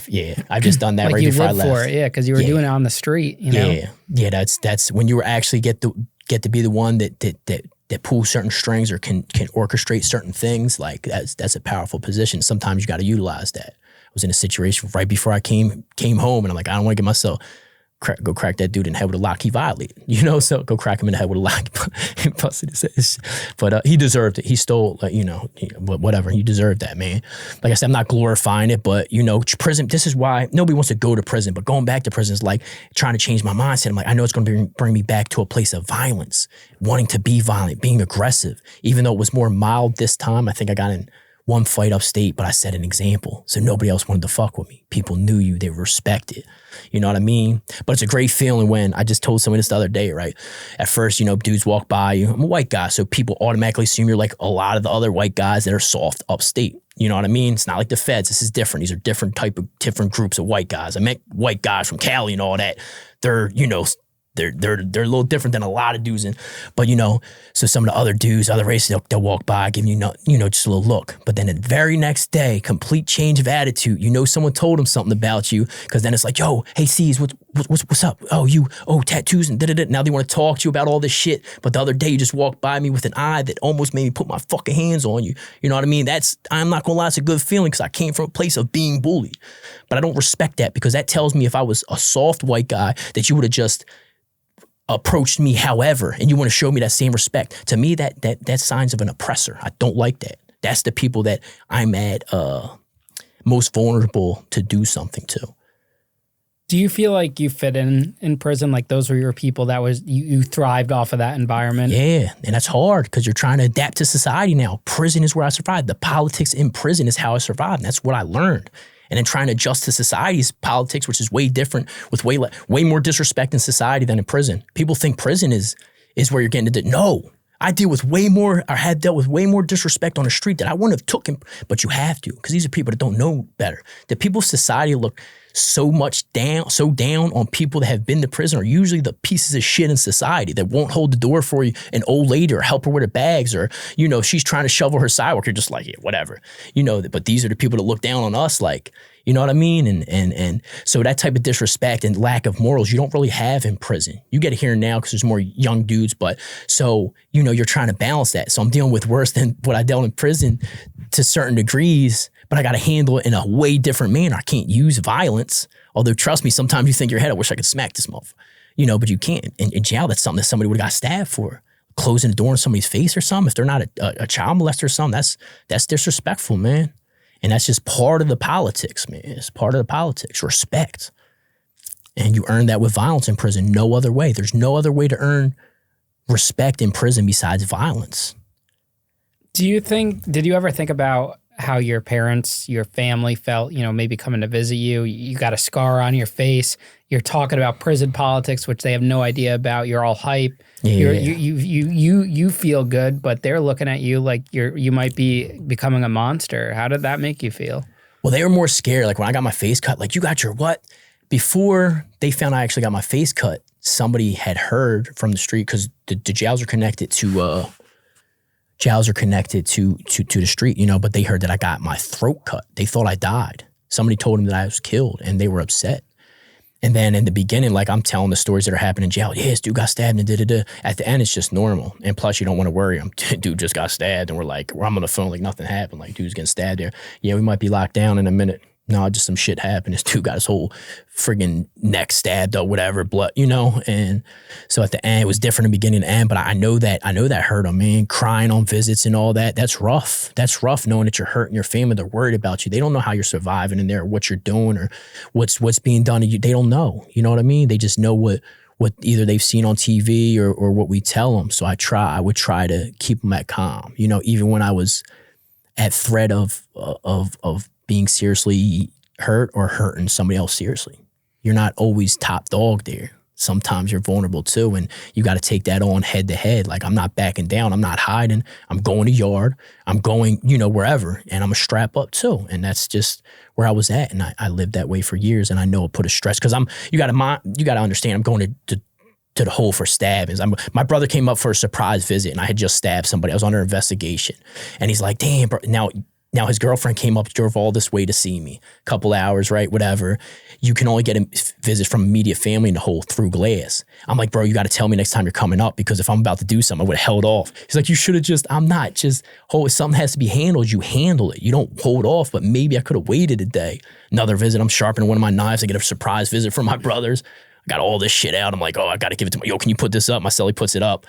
I've just done that like right before I left. For it, yeah, because you were doing it on the street, you know? Yeah. That's when you were actually get to be the one that pulls certain strings or can orchestrate certain things. Like, that's a powerful position. Sometimes you got to utilize that. I was in a situation right before I came home, and I'm like, I don't want to get myself go crack that dude in the head with a lock. He violated, you know, so go crack him in the head with a lock. He busted his head. But he deserved it. He stole, you know, whatever. He deserved that, man. Like I said, I'm not glorifying it, but, you know, prison, this is why nobody wants to go to prison, but going back to prison is like trying to change my mindset. I'm like, I know it's going to bring me back to a place of violence, wanting to be violent, being aggressive, even though it was more mild this time. I think I got in one fight upstate, but I set an example. So nobody else wanted to fuck with me. People knew you, they respected. You know what I mean? But it's a great feeling when, I just told somebody this the other day, right? At first, you know, dudes walk by you. I'm a white guy, so people automatically assume you're like a lot of the other white guys that are soft upstate. You know what I mean? It's not like the feds. This is different. These are different groups of white guys. I met white guys from Cali and all that. They're, you know, they're a little different than a lot of dudes, but you know, so some of the other dudes, other races, they'll walk by, giving you know, just a little look. But then the very next day, complete change of attitude. You know, someone told them something about you, because then it's like, yo, hey, C's, what's up? Oh, tattoos and da-da-da. Now they want to talk to you about all this shit. But the other day, you just walked by me with an eye that almost made me put my fucking hands on you. You know what I mean? I'm not gonna lie, it's a good feeling, because I came from a place of being bullied. But I don't respect that, because that tells me if I was a soft white guy, that you would have just approached me however, and you want to show me that same respect. To me, that's signs of an oppressor. I don't like that. That's the people that I'm at most vulnerable to do something to. Do you feel like you fit in prison? Like, those were your people, that was, you thrived off of that environment? Yeah, and that's hard, because you're trying to adapt to society now. Prison is where I survived. The politics in prison is how I survived, and that's what I learned. And then trying to adjust to society's politics, which is way different, with way more disrespect in society than in prison. People think prison is where you're getting to. No, I deal with way more, or have dealt with way more disrespect on the street that I wouldn't have taken, but you have to, because these are people that don't know better. The people of society look so down on people that have been to prison are usually the pieces of shit in society that won't hold the door for you, an old lady, or help her with her bags, or, you know, she's trying to shovel her sidewalk. You're just like, yeah, whatever, you know, but these are the people that look down on us. Like, You know what I mean? And so that type of disrespect and lack of morals, you don't really have in prison. You get it here now because there's more young dudes, but so, you know, you're trying to balance that. So I'm dealing with worse than what I dealt in prison to certain degrees, but I got to handle it in a way different manner. I can't use violence. Although, trust me, sometimes you think in your head, I wish I could smack this motherfucker. You know, but you can't. In jail, that's something that somebody would have got stabbed for. Closing the door in somebody's face or something. If they're not a child molester or something, that's disrespectful, man. And that's just part of the politics, man. It's part of the politics, respect. And you earn that with violence in prison. No other way. There's no other way to earn respect in prison besides violence. Did you ever think about how your parents, your family felt, you know, maybe coming to visit you? You got a scar on your face. You're talking about prison politics, which they have no idea about. You're all hype. Yeah. You feel good, but they're looking at you like you might be becoming a monster. How did that make you feel? Well, they were more scared. Like when I got my face cut, like, you got your what? Before they found I actually got my face cut, somebody had heard from the street, because the jails are connected to the street, you know, but they heard that I got my throat cut. They thought I died. Somebody told them that I was killed, and they were upset. And then in the beginning, like, I'm telling the stories that are happening in jail. Yeah, this dude got stabbed and da-da-da. At the end, it's just normal. And plus, you don't want to worry him. Dude just got stabbed, and I'm on the phone like nothing happened. Like, dude's getting stabbed there. Yeah, we might be locked down in a minute. No, just some shit happened. This dude got his whole friggin' neck stabbed or whatever, blood, you know? And so at the end, it was different in the beginning and end, but I know that hurt him, man. Crying on visits and all that, that's rough. That's rough, knowing that you're hurting your family. They're worried about you. They don't know how you're surviving in there, or what you're doing, or what's being done to you. They don't know. You know what I mean? They just know what either they've seen on TV or what we tell them. So I would try to keep them at calm. You know, even when I was at threat of being seriously hurt or hurting somebody else seriously. You're not always top dog there. Sometimes you're vulnerable too, and you got to take that on head to head. Like, I'm not backing down. I'm not hiding. I'm going to yard. I'm going, you know, wherever, and I'm a strap up too. And that's just where I was at. And I lived that way for years, and I know it put a stress, because you got to understand, I'm going to the hole for stabbings. My brother came up for a surprise visit, and I had just stabbed somebody. I was under investigation, and he's like, damn, bro. Now his girlfriend came up, drove all this way to see me. Couple hours, right? Whatever. You can only get a visit from immediate family in the hole through glass. I'm like, bro, you got to tell me next time you're coming up, because if I'm about to do something, I would have held off. He's like, you should have if something has to be handled, you handle it. You don't hold off, but maybe I could have waited a day. Another visit, I'm sharpening one of my knives. I get a surprise visit from my brothers. I got all this shit out. I'm like, oh, I got to give it to my, yo, can you put this up? My cellie puts it up.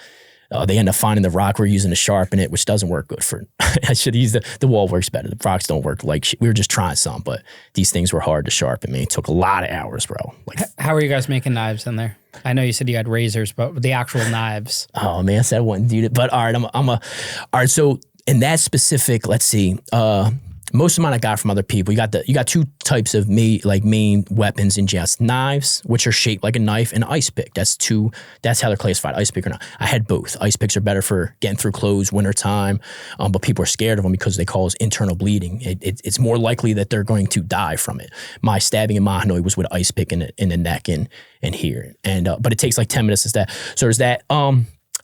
They end up finding the rock we're using to sharpen it, which doesn't work good for, I should use the wall works better. The rocks don't work like shit. We were just trying some, but these things were hard to sharpen, man. It took a lot of hours, bro. Like, how are you guys making knives in there? I know you said you had razors, but the actual knives. Oh man, I said I wouldn't do it. But all right, all right, so in that specific, let's see, most of mine I got from other people. You got two types of main weapons in jail. Knives, which are shaped like a knife, and ice pick. That's how they're classified, ice pick or not. I had both. Ice picks are better for getting through clothes, wintertime, but people are scared of them because they cause internal bleeding. It's more likely that they're going to die from it. My stabbing in Mahanoy was with an ice pick in the neck and here. But it takes like 10 minutes to stab. So there's that.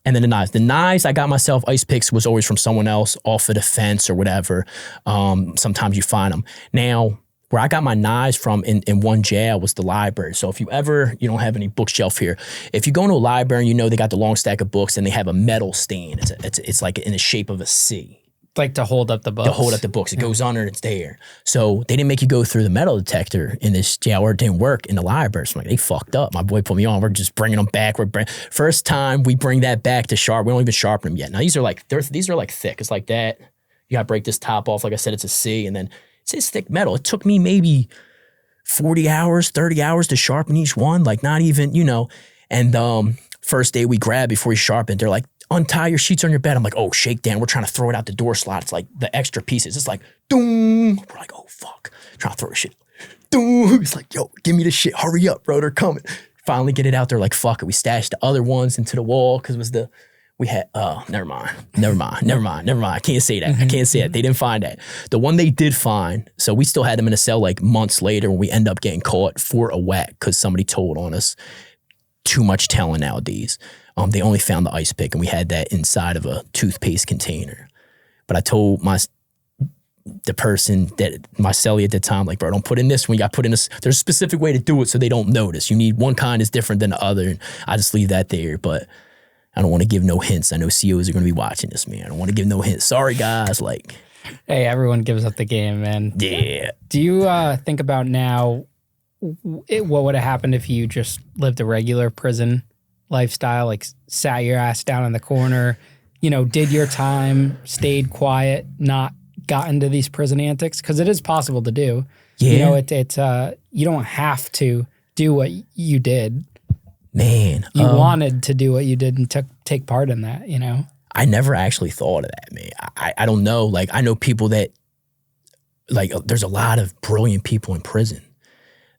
And then the knives. The knives I got myself, ice picks, was always from someone else off of the fence or whatever. Sometimes you find them. Now, where I got my knives from in one jail was the library. So if you don't have any bookshelf here, if you go into a library and you know they got the long stack of books and they have a metal stand, it's like in the shape of a C. Like to hold up the books. To hold up the books. It goes under and it's there. So they didn't make you go through the metal detector in this jail, or it didn't work in the library. So I'm like, they fucked up. My boy put me on. We're just bringing them back. First time we bring that back to sharp. We don't even sharpen them yet. Now these are like thick. It's like that. You got to break this top off. Like I said, it's a C, and then it's thick metal. It took me maybe 40 hours, 30 hours to sharpen each one. Like not even, and first day we grabbed before we sharpened, they're like, untie your sheets on your bed. I'm like, oh, shake down. We're trying to throw it out the door slot. It's like the extra pieces. It's like, doom. We're like, oh, fuck. Trying to throw the shit. Doom. It's like, yo, give me the shit. Hurry up, bro. They're coming. Finally get it out there. Like, fuck it. We stashed the other ones into the wall because it was never mind. I can't say that. I can't say that. They didn't find that. The one they did find, so we still had them in a cell like months later when we end up getting caught for a whack because somebody told on us. Too much telling nowadays. They only found the ice pick, and we had that inside of a toothpaste container. But I told the person that my cellie at the time, like, bro, don't put in this one. You got to put in this. There's a specific way to do it so they don't notice. You need one kind is different than the other. And I just leave that there. But I don't want to give no hints. I know COs are going to be watching this, man. I don't want to give no hints. Sorry, guys. Like, hey, everyone gives up the game, man. Yeah. Do you think about now what would have happened if you just lived a regular prison lifestyle, like sat your ass down in the corner, did your time, stayed quiet, not got into these prison antics? Because it is possible to do. Yeah. It's you don't have to do what you did. Man. You wanted to do what you did and take part in that, I never actually thought of that, man. I don't know. Like, I know people that, like, there's a lot of brilliant people in prison.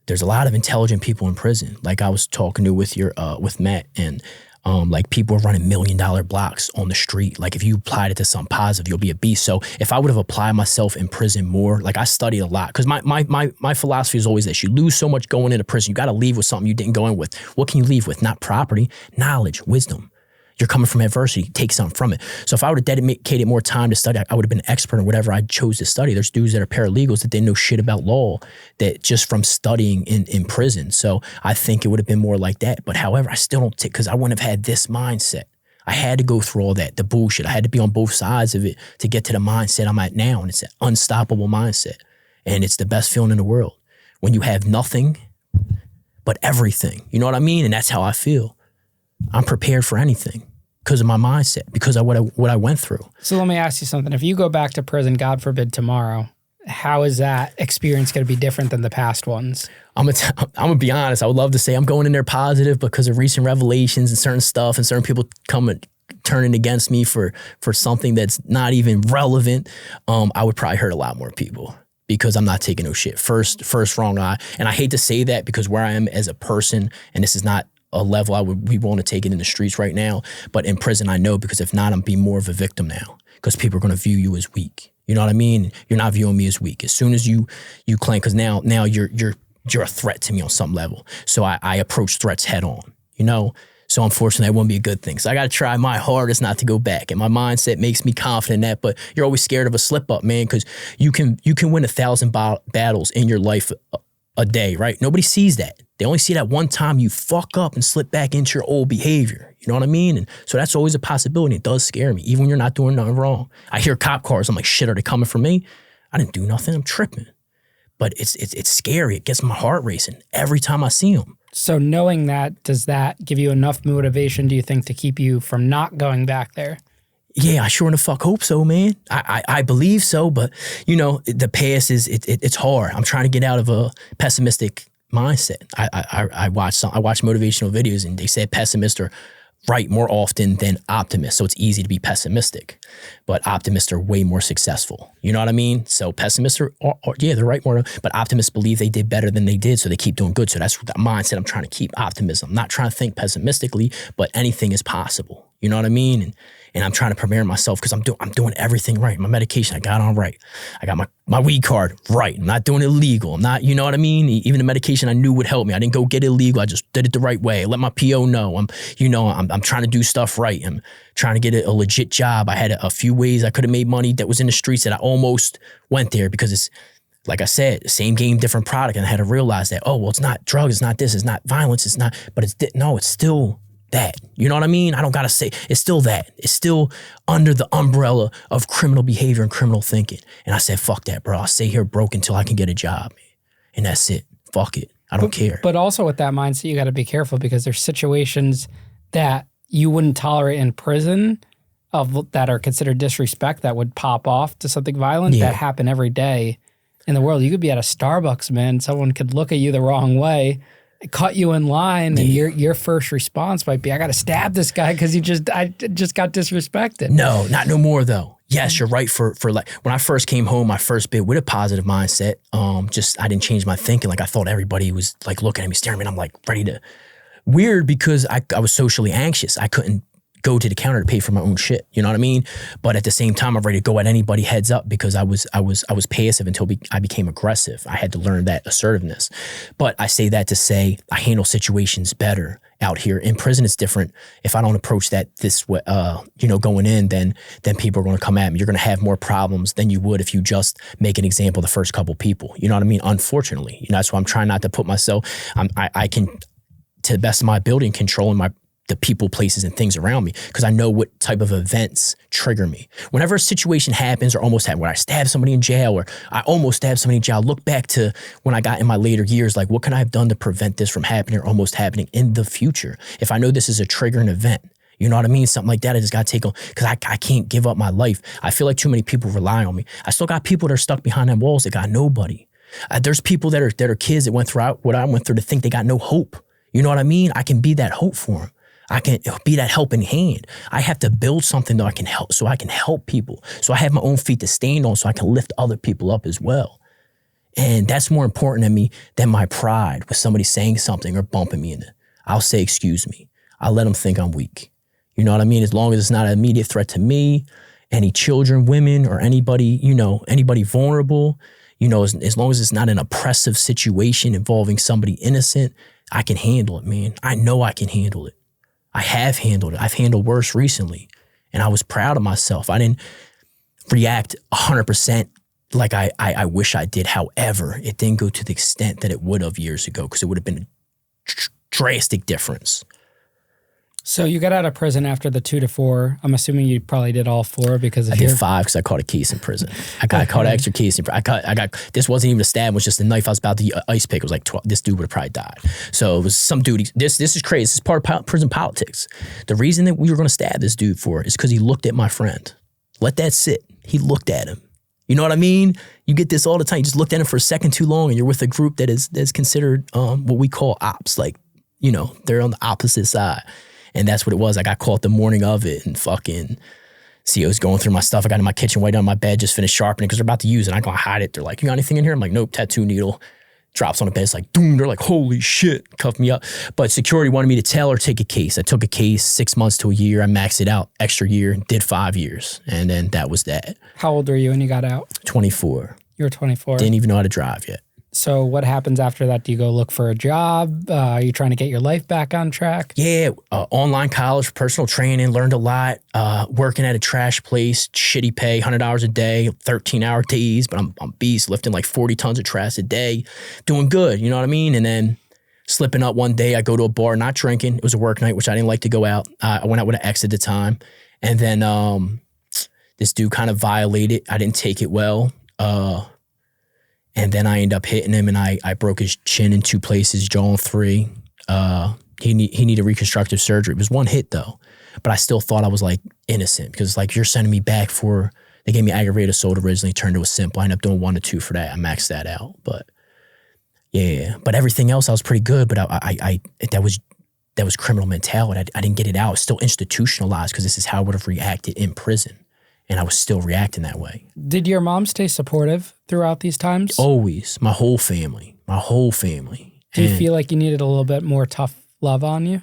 There's a lot of intelligent people in prison. Like, I was talking to with Matt, and like, people are running $1 million blocks on the street. Like, if you applied it to something positive, you'll be a beast. So if I would have applied myself in prison more, like, I studied a lot, because my philosophy is always this: you lose so much going into prison, you got to leave with something you didn't go in with. What can you leave with? Not property, knowledge, wisdom. You're coming from adversity, take something from it. So if I would have dedicated more time to study, I would have been an expert in whatever I chose to study. There's dudes that are paralegals that didn't know shit about law, that just from studying in prison. So I think it would have been more like that. But however, I still don't take, because I wouldn't have had this mindset. I had to go through all that, the bullshit. I had to be on both sides of it to get to the mindset I'm at now. And it's an unstoppable mindset. And it's the best feeling in the world when you have nothing but everything. You know what I mean? And that's how I feel. I'm prepared for anything because of my mindset, because of what I went through. So let me ask you something. If you go back to prison, God forbid, tomorrow, how is that experience going to be different than the past ones? I'm gonna be honest. I would love to say I'm going in there positive because of recent revelations and certain stuff, and certain people turning against me for something that's not even relevant. I would probably hurt a lot more people, because I'm not taking no shit. First wrong eye. And I hate to say that, because where I am as a person, and this is not a level I would be willing to take it in the streets right now, but in prison I know, because if not, I'm being more of a victim now, because people are going to view you as weak. You know what I mean? You're not viewing me as weak. As soon as you claim, because now you're a threat to me on some level. So I approach threats head on, So unfortunately, that wouldn't be a good thing. So I got to try my hardest not to go back. And my mindset makes me confident in that. But you're always scared of a slip up, man, because you can win 1,000 battles in your life a day, right? Nobody sees that. They only see that one time you fuck up and slip back into your old behavior. You know what I mean? And so that's always a possibility. It does scare me, even when you're not doing nothing wrong. I hear cop cars. I'm like, shit, are they coming for me? I didn't do nothing. I'm tripping. But it's scary. It gets my heart racing every time I see them. So knowing that, does that give you enough motivation, do you think, to keep you from not going back there? Yeah, I sure in the fuck hope so, man. I believe so, but the past is it's hard. I'm trying to get out of a pessimistic mindset. I watch motivational videos, and they said pessimists are right more often than optimists. So it's easy to be pessimistic, but optimists are way more successful. You know what I mean? So pessimists are they're right more, but optimists believe they did better than they did, so they keep doing good. So that's the mindset I'm trying to keep: optimism. I'm not trying to think pessimistically, but anything is possible. You know what I mean? And I'm trying to prepare myself, because I'm doing everything right. My medication, I got on right. I got my weed card right. I'm not doing it illegal. I'm not, you know what I mean? Even the medication I knew would help me, I didn't go get it illegal. I just did it the right way. I let my PO know. I'm trying to do stuff right. I'm trying to get a legit job. I had a few ways I could have made money that was in the streets that I almost went there, because it's, like I said, same game, different product. And I had to realize that, it's not drugs, it's not this, it's not violence, it's not, but it's still that. You know what I mean? I don't gotta say, it's still that. It's still under the umbrella of criminal behavior and criminal thinking. And I said, fuck that, bro. I'll stay here broke until I can get a job. And that's it. Fuck it. I don't care. But also with that mindset, you gotta be careful, because there's situations that you wouldn't tolerate in prison that are considered disrespect, that would pop off to something violent, that happen every day in the world. You could be at a Starbucks, man. Someone could look at you the wrong way, cut you in line, and your first response might be, I got to stab this guy because I just got disrespected. No, not no more though. Yes, you're right. For like, when I first came home, my first bit with a positive mindset, I didn't change my thinking. Like, I thought everybody was like looking at me, staring at me, and I'm like ready to, weird, because I was socially anxious. I couldn't go to the counter to pay for my own shit. You know what I mean? But at the same time, I'm ready to go at anybody heads up because I was passive until I became aggressive. I had to learn that assertiveness. But I say that to say I handle situations better out here. In prison, it's different. If I don't approach that this way, going in, then people are going to come at me. You're going to have more problems than you would if you just make an example of the first couple people. You know what I mean? Unfortunately, that's why I'm trying not to put myself. I can, to the best of my ability, controlling the people, places, and things around me because I know what type of events trigger me. Whenever a situation happens or almost happened, where I stab somebody in jail or I almost stabbed somebody in jail, I look back to when I got in my later years, like what can I have done to prevent this from happening or almost happening in the future? If I know this is a triggering event, you know what I mean? Something like that, I just got to take on because I can't give up my life. I feel like too many people rely on me. I still got people that are stuck behind them walls that got nobody. There's people that are kids that went through what I went through to think they got no hope. You know what I mean? I can be that hope for them. I can be that helping hand. I have to build something that I can help, so I can help people. So I have my own feet to stand on so I can lift other people up as well. And that's more important to me than my pride with somebody saying something or bumping me in it. I'll say, excuse me. I'll let them think I'm weak. You know what I mean? As long as it's not an immediate threat to me, any children, women, or anybody, anybody vulnerable, as long as it's not an oppressive situation involving somebody innocent, I can handle it, man. I know I can handle it. I have handled it. I've handled worse recently. And I was proud of myself. I didn't react 100% like I wish I did. However, it didn't go to the extent that it would have years ago because it would have been a drastic difference. So you got out of prison after the 2 to 4. I'm assuming you probably did all 4 because of I did 5 because I caught a case in prison. I caught an extra case in prison. I got this wasn't even a stab, it was just a knife I was about to ice pick. It was like 12, this dude would have probably died. So it was some dude. This is crazy. This is part of prison politics. The reason that we were going to stab this dude for is because he looked at my friend. Let that sit. He looked at him. You know what I mean? You get this all the time. You just looked at him for a second too long and you're with a group that's considered what we call ops. Like, they're on the opposite side. And that's what it was. I got caught the morning of it and fucking CO's going through my stuff. I got in my kitchen, way down my bed, just finished sharpening because they're about to use it. I'm going to hide it. They're like, you got anything in here? I'm like, nope, tattoo needle. Drops on the bed. It's like, doom. They're like, holy shit. Cuffed me up. But security wanted me to tell or take a case. I took a case 6 months to a year. I maxed it out, extra year, did 5 years. And then that was that. How old were you when you got out? 24. You were 24. Didn't even know how to drive yet. So what happens after that? Do you go look for a job? Are you trying to get your life back on track? Yeah, online college, personal training, learned a lot. Working at a trash place, shitty pay, $100 a day, 13-hour days, but I'm beast, lifting like 40 tons of trash a day, doing good, you know what I mean? And then slipping up one day, I go to a bar, not drinking. It was a work night, which I didn't like to go out. I went out with an ex at the time. And then this dude kind of violated. I didn't take it well. And then I ended up hitting him and I broke his chin in 2 places, jaw in 3. He needed reconstructive surgery. It was 1 hit though, but I still thought I was like innocent because like you're sending me back for, they gave me aggravated assault originally, turned to a simple. I ended up doing 1 to 2 for that. I maxed that out, but yeah, but everything else I was pretty good, but that was criminal mentality. I didn't get it out. It's still institutionalized because this is how I would have reacted in prison. And I was still reacting that way. Did your mom stay supportive throughout these times? Always. My whole family. Do you feel like you needed a little bit more tough love on you?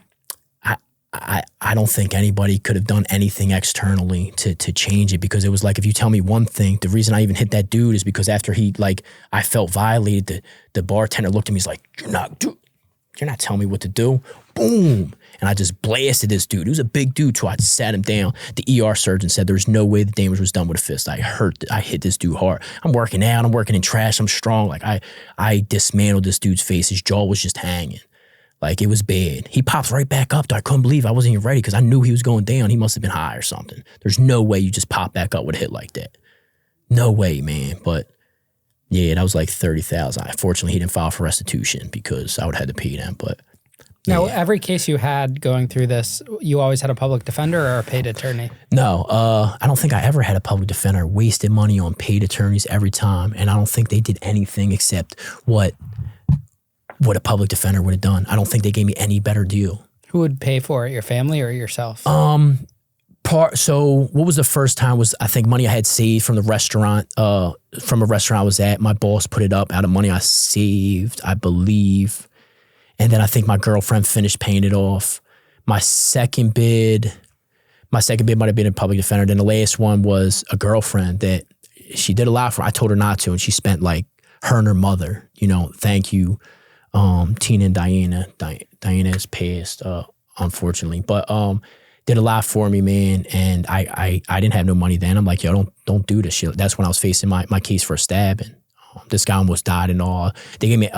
I don't think anybody could have done anything externally to change it because it was like, if you tell me one thing, the reason I even hit that dude is because after I felt violated, the bartender looked at me, he's like, you're not telling me what to do. Boom. And I just blasted this dude. He was a big dude, so I sat him down. The ER surgeon said there was no way the damage was done with a fist. I hit this dude hard. I'm working out. I'm working in trash. I'm strong. Like I dismantled this dude's face. His jaw was just hanging. Like it was bad. He pops right back up. I couldn't believe I wasn't even ready because I knew he was going down. He must have been high or something. There's no way you just pop back up with a hit like that. No way, man. But yeah, that was like $30,000. Fortunately, he didn't file for restitution because I would have had to pay them. But now, every case you had going through this, you always had a public defender or a paid attorney? No, I don't think I ever had a public defender. I wasted money on paid attorneys every time, and I don't think they did anything except what a public defender would have done. I don't think they gave me any better deal. Who would pay for it, your family or yourself? So what was the first time was, I think, money I had saved from the restaurant, from a restaurant I was at. My boss put it up out of money I saved, I believe. And then I think my girlfriend finished paying it off. My second bid My second bid might have been a public defender. Then the last one was a girlfriend that she did a lot for. I told her not to, and she spent like her and her mother, thank you, Tina and Diana. Diana has passed, unfortunately, but did a lot for me, man. And I didn't have no money then. I'm like, yo, don't do this shit. That's when I was facing my case for a stabbing. This guy almost died and all. They gave me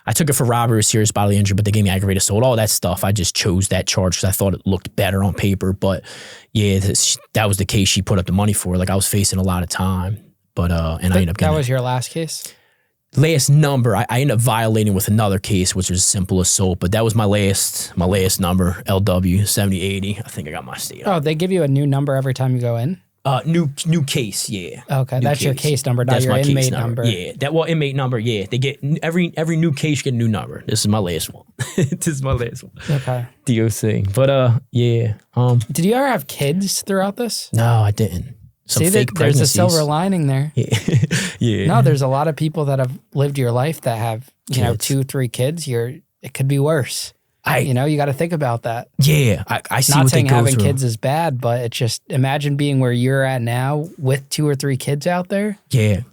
I took it for robbery with serious bodily injury, but they gave me aggravated assault, all that stuff. I just chose that charge because I thought it looked better on paper. But yeah, that was the case she put up the money for. Like I was facing a lot of time, but I ended up getting that was your last case? Last number. I ended up violating with another case, which was a simple assault, but that was my last number, LW 7080. I think I got my state. Oh, they give you a new number every time you go in? New case, yeah. Okay, that's your case number, not your inmate number. Yeah, inmate number, yeah. They get every new case, you get a new number. This is my last one. Okay. DOC. But yeah. Did you ever have kids throughout this? No, I didn't. Some See, fake there's a pregnancies. silver lining there. Yeah. Yeah. No, there's a lot of people that have lived your life that have, Kids. 2, 3 kids. It could be worse. You got to think about that. Yeah, I see Not what they saying go having through. kids is bad, but it's just imagine being where you're at now with 2 or 3 kids out there. Yeah,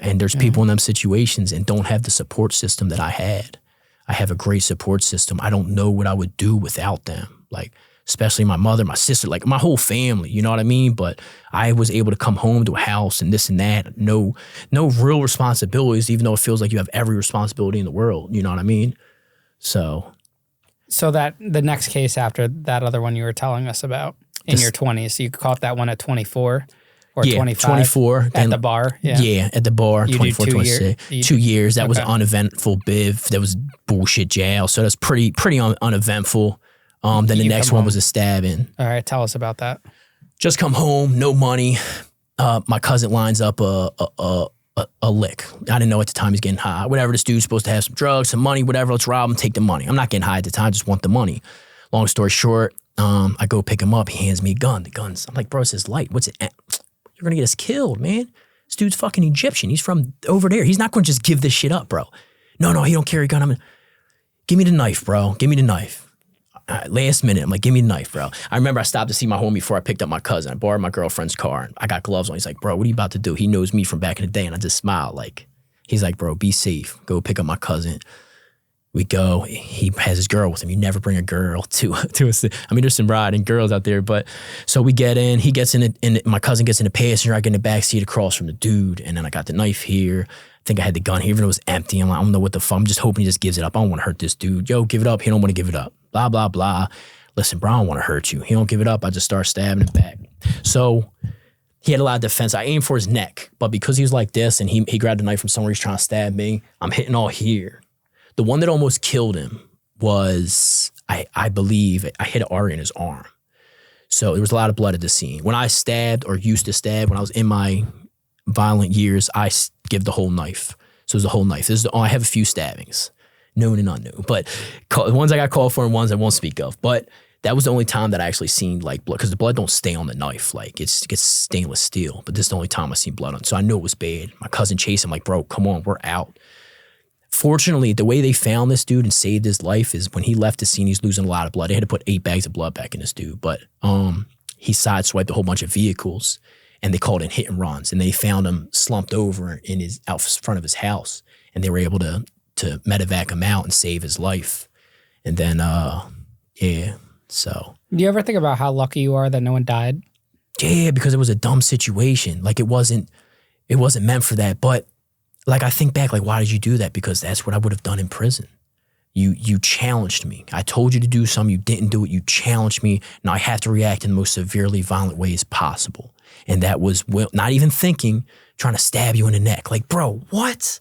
and there's people in them situations and don't have the support system that I had. I have a great support system. I don't know what I would do without them. Like, especially my mother, my sister, like my whole family, you know what I mean? But I was able to come home to a house and this and that. No real responsibilities, even though it feels like you have every responsibility in the world, you know what I mean? So that the next case after that other one you were telling us about in your 20s, so you caught that one at 24 or 25? 24. At the bar? Yeah, at the bar, You 24, did 26. 2 years. That was Okay. uneventful biv. That was bullshit jail. So that's pretty uneventful. Then the next one was a stabbing. All right, tell us about that. Just come home, no money. My cousin lines up a lick. I didn't know at the time he's getting high. Whatever, this dude's supposed to have some drugs, some money, whatever. Let's rob him, take the money. I'm not getting high at the time, I just want the money. Long story short, I go pick him up. He hands me a gun. The gun's, I'm like, bro, it's his light. What's it? You're gonna get us killed, man. This dude's fucking Egyptian. He's from over there. He's not gonna just give this shit up, bro. No, he don't carry a gun. Give me the knife, bro. Give me the knife. Last minute, I'm like, give me the knife, bro. I remember I stopped to see my homie before I picked up my cousin. I borrowed my girlfriend's car. And I got gloves on. He's like, bro, what are you about to do? He knows me from back in the day. And I just smiled. Like, he's like, bro, be safe. Go pick up my cousin. We go. He has his girl with him. You never bring a girl to a. I mean, there's some riding girls out there, but so we get in. He gets in, my cousin gets in the passenger. I get in the back seat across from the dude, and then I got the knife here. I think I had the gun here, even though it was empty. I'm like, I don't know what the fuck. I'm just hoping he just gives it up. I don't want to hurt this dude. Yo, give it up. He don't want to give it up. Blah, blah, blah. Listen, bro, I don't want to hurt you. He don't give it up. I just start stabbing him back. So he had a lot of defense. I aimed for his neck, but because he was like this and he grabbed a knife from somewhere, he's trying to stab me, I'm hitting all here. The one that almost killed him was, I believe, I hit an artery in his arm. So there was a lot of blood at the scene. When I stabbed or used to stab, when I was in my violent years, I give the whole knife. So it was the whole knife. I have a few stabbings, known and unknown, but the ones I got called for and ones I won't speak of. But that was the only time that I actually seen like blood, because the blood don't stay on the knife. Like it gets stainless steel, but this is the only time I seen blood on it. So I knew it was bad. My cousin chased him like, bro, come on, we're out. Fortunately, the way they found this dude and saved his life is when he left the scene, he's losing a lot of blood. They had to put 8 bags of blood back in this dude, but he sideswiped a whole bunch of vehicles and they called it hit and runs. And they found him slumped over out front of his house, and they were able to medevac him out and save his life. And then, yeah, so. Do you ever think about how lucky you are that no one died? Yeah, because it was a dumb situation. Like it wasn't meant for that. But like I think back, like why did you do that? Because that's what I would have done in prison. You challenged me. I told you to do something, you didn't do it. You challenged me. Now I have to react in the most severely violent ways possible. And that was not even thinking, trying to stab you in the neck. Like, bro, what?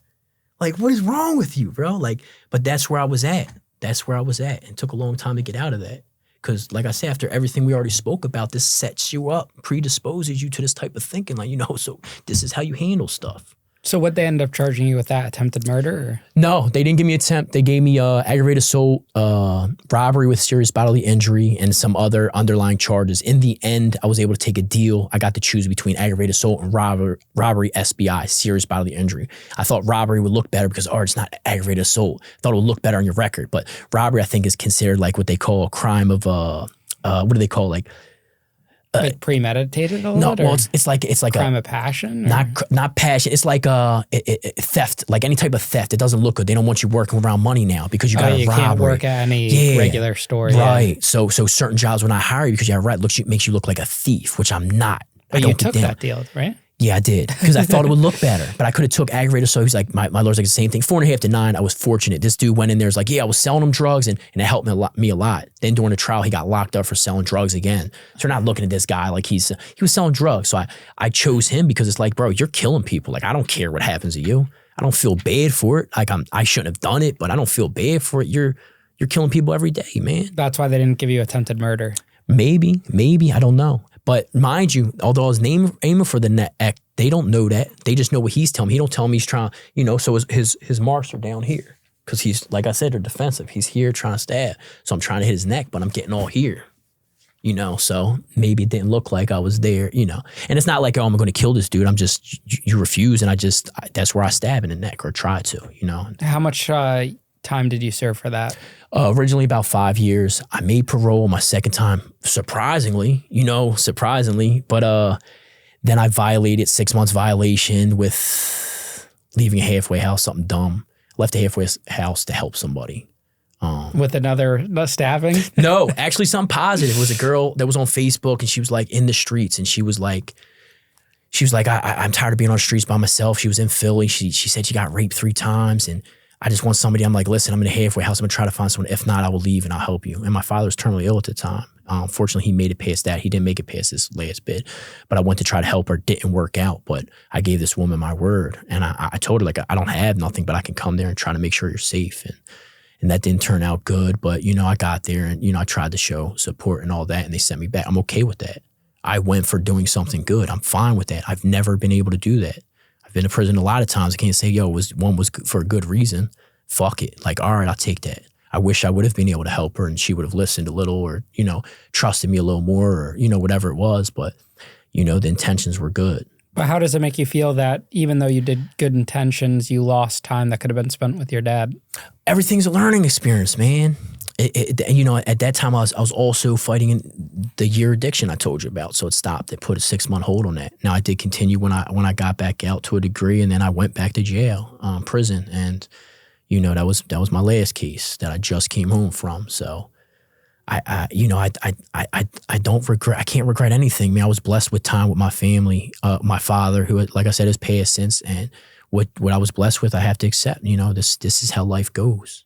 Like, what is wrong with you, bro? Like, but that's where I was at. That's where I was at. And it took a long time to get out of that. Because like I said, after everything we already spoke about, this sets you up, predisposes you to this type of thinking. Like, so this is how you handle stuff. So what they end up charging you with that? Attempted murder? Or? No, they didn't give me attempt. They gave me aggravated assault, robbery with serious bodily injury, and some other underlying charges. In the end, I was able to take a deal. I got to choose between aggravated assault and robbery SBI, serious bodily injury. I thought robbery would look better because, it's not aggravated assault. I thought it would look better on your record. But robbery, I think, is considered like what they call a crime of what do they call like premeditated a little no, bit? well, it's like crime of passion? not passion. It's like theft, like any type of theft. It doesn't look good. They don't want you working around money now because you got a robbery. You can't work at any regular store. Right. Yeah. So certain jobs when I hire you because you have red makes you look like a thief, which I'm not. But you took that deal, right? Yeah, I did because I thought it would look better, but I could have took aggravator. So he's like, my lawyer's like the same thing. 4.5 to 9. I was fortunate. This dude went in there. Was like, yeah, I was selling him drugs, and it helped me a lot. Then during the trial, he got locked up for selling drugs again. So we're not looking at this guy like he was selling drugs. So I chose him because it's like, bro, you're killing people. Like I don't care what happens to you. I don't feel bad for it. Like I shouldn't have done it, but I don't feel bad for it. You're killing people every day, man. That's why they didn't give you attempted murder. Maybe I don't know. But mind you, although I was aiming for the neck, they don't know that. They just know what he's telling me. He don't tell me he's trying, so his marks are down here. Because he's, like I said, they're defensive. He's here trying to stab. So I'm trying to hit his neck, but I'm getting all here. So maybe it didn't look like I was there, And it's not like, oh, I'm going to kill this dude. I'm just, you refuse. And that's where I stab in the neck or try to, How much time did you serve for that? Originally about 5 years. I made parole my second time, surprisingly, but then I violated 6 months violation with leaving a halfway house, something dumb. Left a halfway house to help somebody. With another stabbing? No, actually something positive. It was a girl that was on Facebook and she was like in the streets and she was like, I'm tired of being on the streets by myself. She was in Philly. She said she got raped 3 times and I just want somebody. I'm like, listen, I'm in a halfway house. I'm gonna try to find someone. If not, I will leave and I'll help you. And my father was terminally ill at the time. Fortunately, he made it past that. He didn't make it past this last bit, but I went to try to help her. Didn't work out, but I gave this woman my word. And I told her, like, I don't have nothing, but I can come there and try to make sure you're safe. And that didn't turn out good, but, I got there and, I tried to show support and all that, and they sent me back. I'm okay with that. I went for doing something good. I'm fine with that. I've never been able to do that. I've been to prison a lot of times. I can't say, one was for a good reason. Fuck it. Like, all right, I'll take that. I wish I would have been able to help her and she would have listened a little or, trusted me a little more or, whatever it was. But, the intentions were good. But how does it make you feel that even though you did good intentions, you lost time that could have been spent with your dad? Everything's a learning experience, man. At that time, I was also fighting the year addiction I told you about. So it stopped. It put a 6-month hold on that. Now I did continue when I got back out to a degree, and then I went back to jail, prison, and that was my last case that I just came home from. So I don't regret. I can't regret anything. Man, I was blessed with time with my family, my father, who, like I said, has passed since, and what I was blessed with, I have to accept. This is how life goes.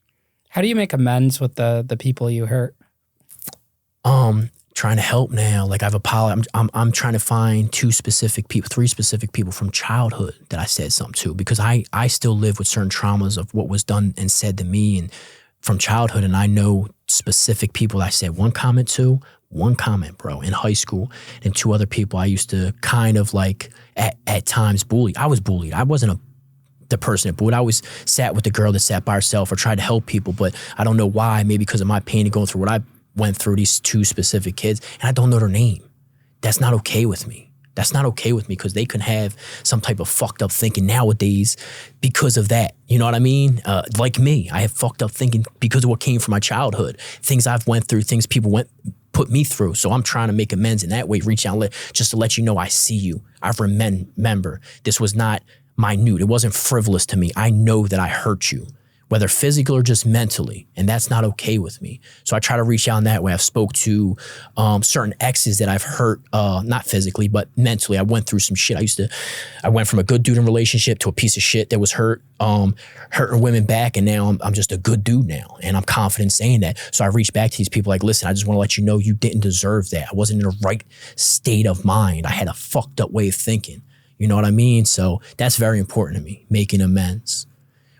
How do you make amends with the people you hurt? Trying to help now. Like I'm trying to find 3 specific people from childhood that I said something to, because I still live with certain traumas of what was done and said to me and from childhood. And I know specific people I said one comment, bro, in high school, and 2 other people I used to kind of like at times bully. I was bullied. I wasn't the person that bullied. I always sat with the girl that sat by herself or tried to help people, but I don't know why. Maybe because of my pain and going through what I went through, these 2 specific kids, and I don't know their name. That's not okay with me. Because they can have some type of fucked up thinking nowadays because of that. You know what I mean? Like me, I have fucked up thinking because of what came from my childhood, things I've went through, things people put me through. So I'm trying to make amends in that way, reach out, just to let you know I see you. I remember this was not minute. It wasn't frivolous to me. I know that I hurt you, whether physical or just mentally, and that's not okay with me. So I try to reach out in that way. I've spoke to certain exes that I've hurt, not physically, but mentally. I went through some shit. I went from a good dude in relationship to a piece of shit that was hurting women back, and now I'm just a good dude now, and I'm confident saying that. So I reached back to these people like, listen, I just want to let you know you didn't deserve that. I wasn't in the right state of mind. I had a fucked up way of thinking. You know what I mean? So that's very important to me, making amends.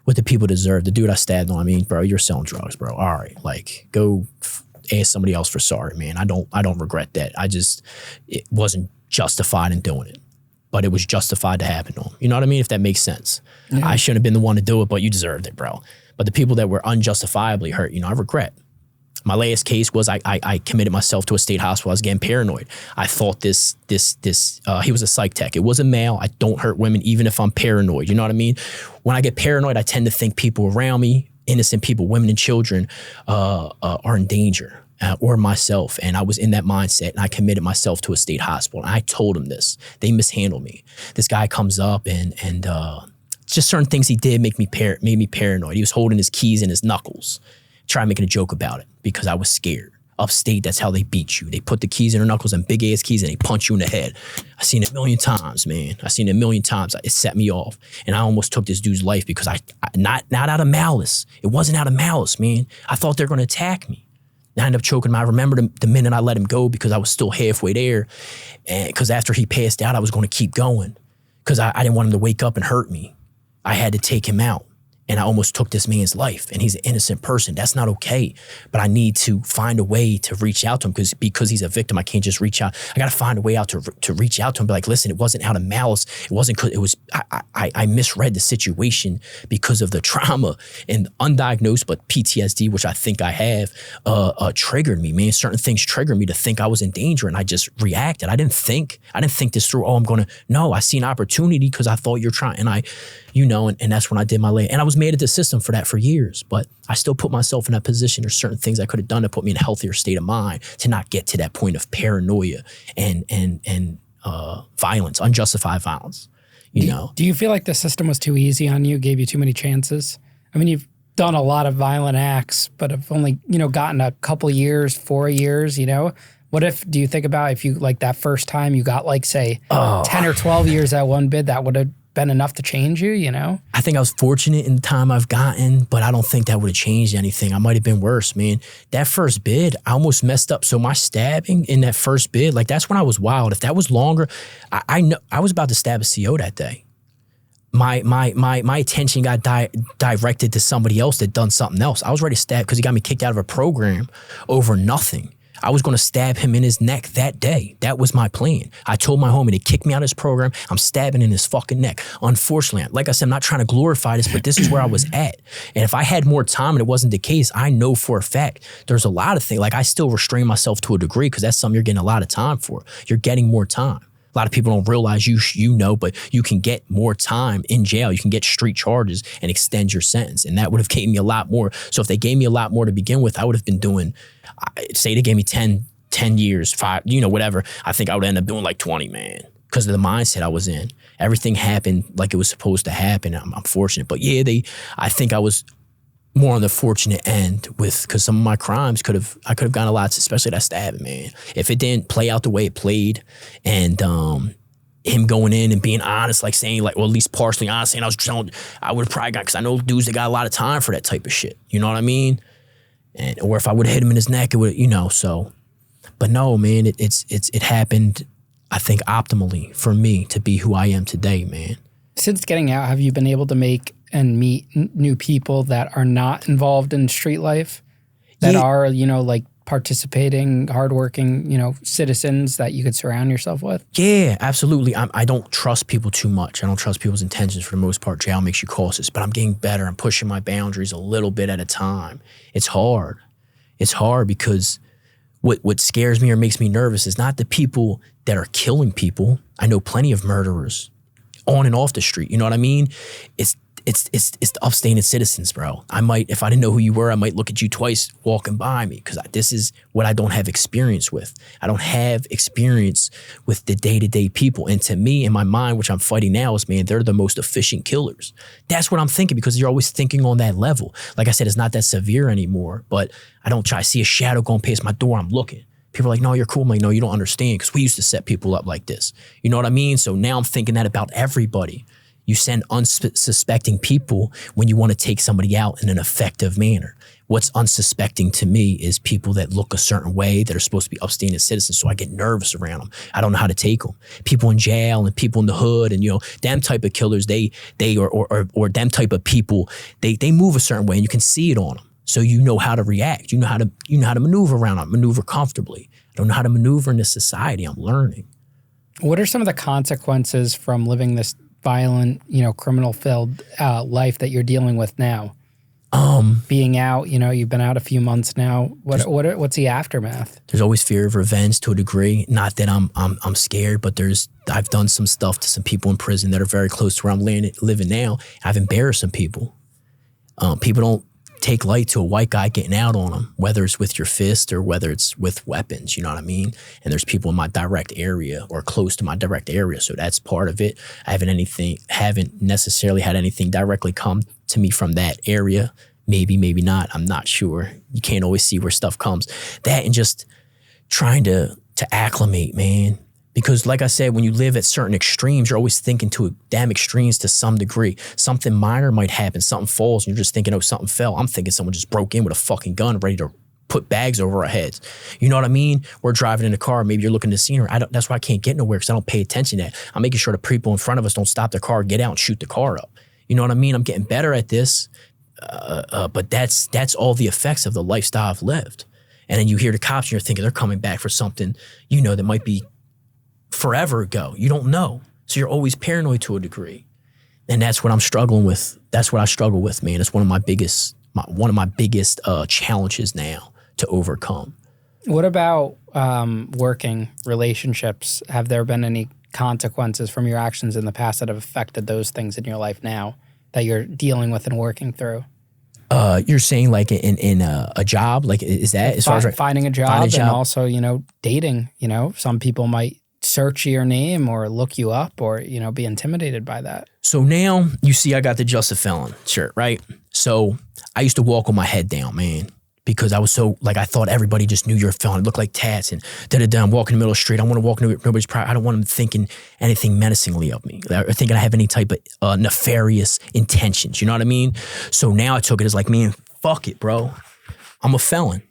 What the people deserve. The dude I stabbed on, bro, you're selling drugs, bro. All right, like, go ask somebody else for sorry, man. I don't regret that. It wasn't justified in doing it, but it was justified to happen to him. You know what I mean? If that makes sense. Yeah. I shouldn't have been the one to do it, but you deserved it, bro. But the people that were unjustifiably hurt, I regret. My last case was I committed myself to a state hospital. I was getting paranoid. I thought he was a psych tech. It was a male. I don't hurt women even if I'm paranoid. You know what I mean? When I get paranoid, I tend to think people around me, innocent people, women and children, are in danger. or myself. And I was in that mindset, and I committed myself to a state hospital. And I told him this. They mishandled me. This guy comes up and just certain things he did made me paranoid. He was holding his keys in his knuckles, trying making a joke about it because I was scared. Upstate, that's how they beat you. They put the keys in their knuckles and big ass keys and they punch you in the head. I seen it a million times, man. I seen it a million times. It set me off. And I almost took this dude's life because not out of malice. It wasn't out of malice, man. I thought they were going to attack me. And I ended up choking him. I remember the minute I let him go because I was still halfway there. And because after he passed out, I was going to keep going because I didn't want him to wake up and hurt me. I had to take him out. And I almost took this man's life, and he's an innocent person. That's not okay. But I need to find a way to reach out to him because he's a victim. I can't just reach out. I got to find a way out to reach out to him. Be like, listen, it wasn't out of malice. It wasn't because it was. I misread the situation because of the trauma and undiagnosed, but PTSD, which I think I have, triggered me. Man, certain things triggered me to think I was in danger, and I just reacted. I didn't think this through. Oh, I'm gonna. No, I see an opportunity because I thought you're trying, and and that's when I did my lay. And I was mad at the system for that for years, but I still put myself in that position. There's certain things I could have done to put me in a healthier state of mind to not get to that point of paranoia and violence, unjustified violence. Do you feel like the system was too easy on you, gave you too many chances? I mean, you've done a lot of violent acts, but have only, gotten a couple years, 4 years, What do you think about if you, like that first time you got like, say, 10 or 12 years at one bid, that would have been enough to change you, I think I was fortunate in the time I've gotten, but I don't think that would have changed anything. I might have been worse, man. That first bid, I almost messed up. So my stabbing in that first bid, like that's when I was wild. If that was longer, I know I was about to stab a CO that day. My attention got directed to somebody else that done something else. I was ready to stab because he got me kicked out of a program over nothing. I was going to stab him in his neck that day. That was my plan. I told my homie to kick me out of his program. I'm stabbing in his fucking neck. Unfortunately, like I said, I'm not trying to glorify this, but this is where I was at. And if I had more time and it wasn't the case, I know for a fact there's a lot of things. Like I still restrain myself to a degree because that's something you're getting a lot of time for. You're getting more time. A lot of people don't realize but you can get more time in jail. You can get street charges and extend your sentence. And that would have gave me a lot more. So if they gave me a lot more to begin with, I would have been doing, say they gave me 10 years, 5, whatever. I think I would end up doing like 20, man, because of the mindset I was in. Everything happened like it was supposed to happen. I'm fortunate. But yeah, I think I was more on the fortunate end because some of my crimes I could have gotten a lot, especially that stabbing, man. If it didn't play out the way it played and him going in and being honest, like saying like, well, at least partially honest, saying I would have probably got, because I know dudes that got a lot of time for that type of shit. You know what I mean? Or if I would have hit him in his neck, it would, so. But no, man, it happened, I think, optimally for me to be who I am today, man. Since getting out, have you been able to make and meet new people that are not involved in street life, that are, like participating, hardworking, citizens that you could surround yourself with? Yeah, absolutely. I don't trust people too much. I don't trust people's intentions for the most part. Jail makes you cautious, but I'm getting better. I'm pushing my boundaries a little bit at a time. It's hard. It's hard because what scares me or makes me nervous is not the people that are killing people. I know plenty of murderers on and off the street. You know what I mean? It's the upstanding citizens, bro. If I didn't know who you were, I might look at you twice walking by me because this is what I don't have experience with. I don't have experience with the day-to-day people. And to me, in my mind, which I'm fighting now, is, man, they're the most efficient killers. That's what I'm thinking because you're always thinking on that level. Like I said, it's not that severe anymore, but I don't try to see a shadow going past my door. I'm looking. People are like, no, you're cool. I'm like, no, you don't understand because we used to set people up like this. You know what I mean? So now I'm thinking that about everybody. You send unsuspecting people when you want to take somebody out in an effective manner. What's unsuspecting to me is people that look a certain way that are supposed to be upstanding citizens, so I get nervous around them. I don't know how to take them. People in jail and people in the hood and, them type of killers, they or them type of people, they move a certain way and you can see it on them. So you know how to react. You know how to maneuver around them, maneuver comfortably. I don't know how to maneuver in this society. I'm learning. What are some of the consequences from living this violent, criminal-filled life that you're dealing with now? Being out, you've been out a few months now. What's the aftermath? There's always fear of revenge to a degree. Not that I'm scared, but I've done some stuff to some people in prison that are very close to where I'm living now. I've embarrassed some people. People don't take light to a white guy getting out on them, whether it's with your fist or whether it's with weapons, you know what I mean? And there's people in my direct area or close to my direct area. So that's part of it. I haven't necessarily had anything directly come to me from that area. Maybe not. I'm not sure. You can't always see where stuff comes. That and just trying to acclimate, man. Because like I said, when you live at certain extremes, you're always thinking to damn extremes to some degree. Something minor might happen, something falls, and you're just thinking, oh, something fell. I'm thinking someone just broke in with a fucking gun ready to put bags over our heads. You know what I mean? We're driving in a car, maybe you're looking at the scenery. That's why I can't get nowhere, because I don't pay attention to that. I'm making sure the people in front of us don't stop their car, get out and shoot the car up. You know what I mean? I'm getting better at this, but that's all the effects of the lifestyle I've lived. And then you hear the cops and you're thinking they're coming back for something, you know, that might be forever ago. You don't know. So you're always paranoid to a degree. And that's what I'm struggling with. That's what I struggle with, man. It's one of my biggest challenges now to overcome. What about working relationships? Have there been any consequences from your actions in the past that have affected those things in your life now that you're dealing with and working through? You're saying like in a job, like is that as far as finding a job and also, you know, dating, you know, some people might search your name or look you up or, you know, be intimidated by that. So now you see I got the Just a Felon shirt, right? So I used to walk with my head down, man, because I was so, like, I thought everybody just knew you're a felon. It looked like tats and da-da-da. I'm walking in the middle of the street. I want to walk into nobody's private. I don't want them thinking anything menacingly of me or thinking I have any type of nefarious intentions. You know what I mean? So now I took it as like, man, fuck it, bro. I'm a felon.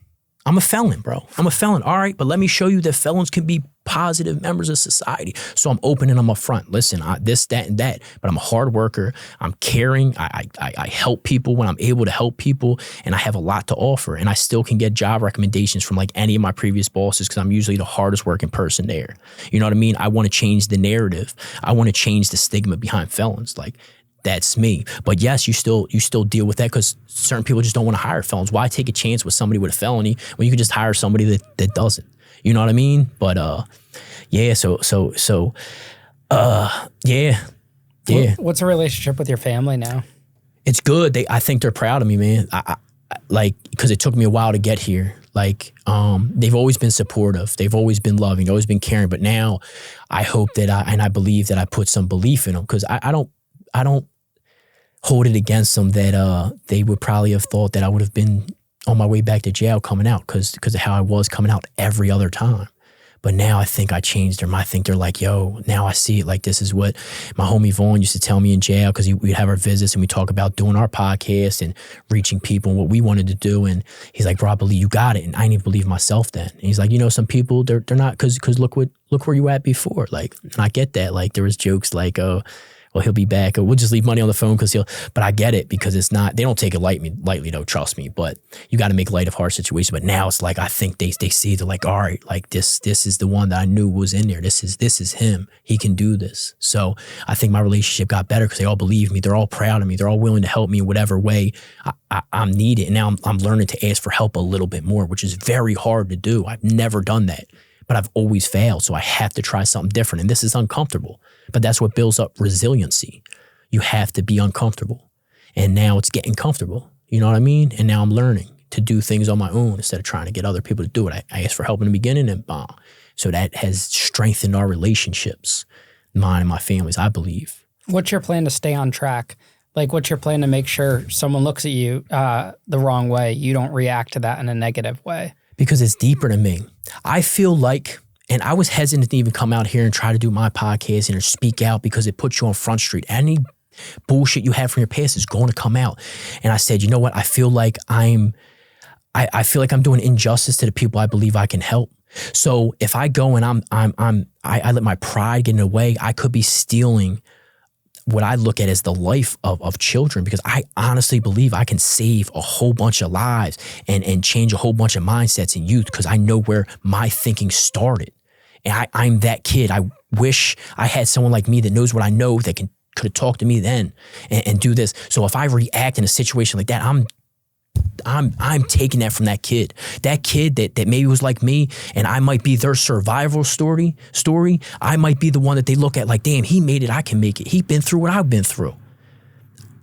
I'm a felon, bro. I'm a felon. All right, but let me show you that felons can be positive members of society. So I'm open and I'm upfront. Listen, this, that, and that, but I'm a hard worker. I'm caring. I help people when I'm able to help people, and I have a lot to offer. And I still can get job recommendations from like any of my previous bosses because I'm usually the hardest working person there. You know what I mean? I want to change the narrative. I want to change the stigma behind felons. Like, that's me. But yes, you still deal with that because certain people just don't want to hire felons. Why take a chance with somebody with a felony when you can just hire somebody that doesn't? You know what I mean? But yeah. What's a relationship with your family now? It's good. I think they're proud of me, man. I like, because it took me a while to get here. Like, they've always been supportive. They've always been loving, always been caring. But now I hope that I believe that I put some belief in them, because I don't hold it against them that they would probably have thought that I would have been on my way back to jail coming out because of how I was coming out every other time. But now I think I changed them. I think they're like, yo, now I see it. Like, this is what my homie Vaughn used to tell me in jail, because we'd have our visits and we talk about doing our podcast and reaching people and what we wanted to do. And he's like, bro, I believe you got it. And I didn't even believe myself then. And he's like, you know, some people, they're not, because look where you at before. Like, and I get that. Like, there was jokes like, well, he'll be back, or we'll just leave money on the phone but I get it, because it's not, they don't take it lightly though, trust me, but you got to make light of hard situations. But now it's like, I think they see, they're like, all right, like this is the one that I knew was in there. This is him. He can do this. So I think my relationship got better because they all believe me. They're all proud of me. They're all willing to help me in whatever way I'm needed. And now I'm learning to ask for help a little bit more, which is very hard to do. I've never done that, but I've always failed. So I have to try something different. And this is uncomfortable. But that's what builds up resiliency. You have to be uncomfortable. And now it's getting comfortable. You know what I mean? And now I'm learning to do things on my own instead of trying to get other people to do it. I asked for help in the beginning and bomb. So that has strengthened our relationships, mine and my family's, I believe. What's your plan to stay on track? Like, what's your plan to make sure someone looks at you the wrong way, you don't react to that in a negative way? Because it's deeper than me. I feel like, and I was hesitant to even come out here and try to do my podcast and speak out because it puts you on Front Street. Any bullshit you have from your past is going to come out. And I said, you know what? I feel like I feel like I'm doing injustice to the people I believe I can help. So if I go and I let my pride get in the way, I could be stealing what I look at as the life of children, because I honestly believe I can save a whole bunch of lives and change a whole bunch of mindsets in youth, because I know where my thinking started. And I'm that kid. I wish I had someone like me that knows what I know, that could have talked to me then and do this. So if I react in a situation like that, I'm taking that from that kid that maybe was like me, and I might be their survival story. I might be the one that they look at like, damn, he made it, I can make it. He's been through what I've been through.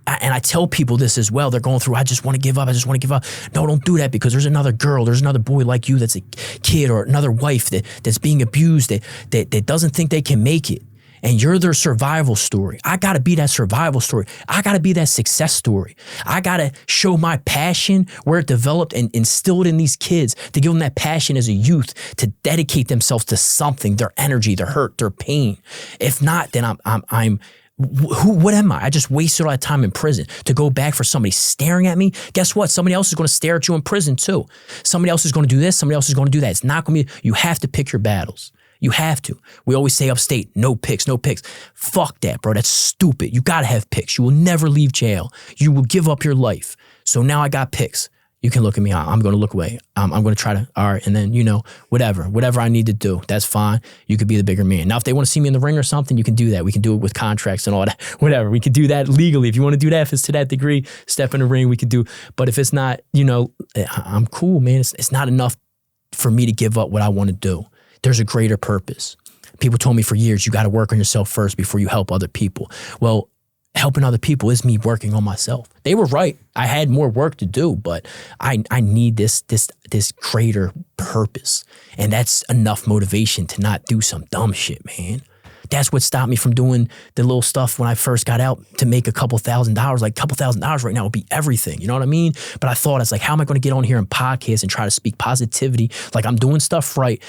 and I tell people this as well. They're going through, I just want to give up. I just want to give up. No, don't do that, because there's another girl, there's another boy like you that's a kid, or another wife that's being abused, that doesn't think they can make it. And you're their survival story. I gotta be that survival story. I gotta be that success story. I gotta show my passion where it developed and instill it in these kids, to give them that passion as a youth, to dedicate themselves to something, their energy, their hurt, their pain. If not, then what am I? I just wasted all that time in prison to go back for somebody staring at me. Guess what? Somebody else is going to stare at you in prison too. Somebody else is going to do this. Somebody else is going to do that. It's not going to be, you have to pick your battles. You have to. We always say upstate, no picks, no picks. Fuck that, bro. That's stupid. You got to have picks. You will never leave jail. You will give up your life. So now I got picks. You can look at me. I'm going to look away. I'm going to try to, all right. And then, whatever I need to do, that's fine. You could be the bigger man. Now, if they want to see me in the ring or something, you can do that. We can do it with contracts and all that, whatever. We can do that legally. If you want to do that, if it's to that degree, step in the ring, we can do. But if it's not, I'm cool, man. It's not enough for me to give up what I want to do. There's a greater purpose. People told me for years, you got to work on yourself first before you help other people. Well, helping other people is me working on myself. They were right. I had more work to do, but I need this greater purpose. And that's enough motivation to not do some dumb shit, man. That's what stopped me from doing the little stuff when I first got out to make a couple $1,000. Like $2,000 right now would be everything. You know what I mean? But I thought, it's like, how am I going to get on here and podcast and try to speak positivity? Like I'm doing stuff right.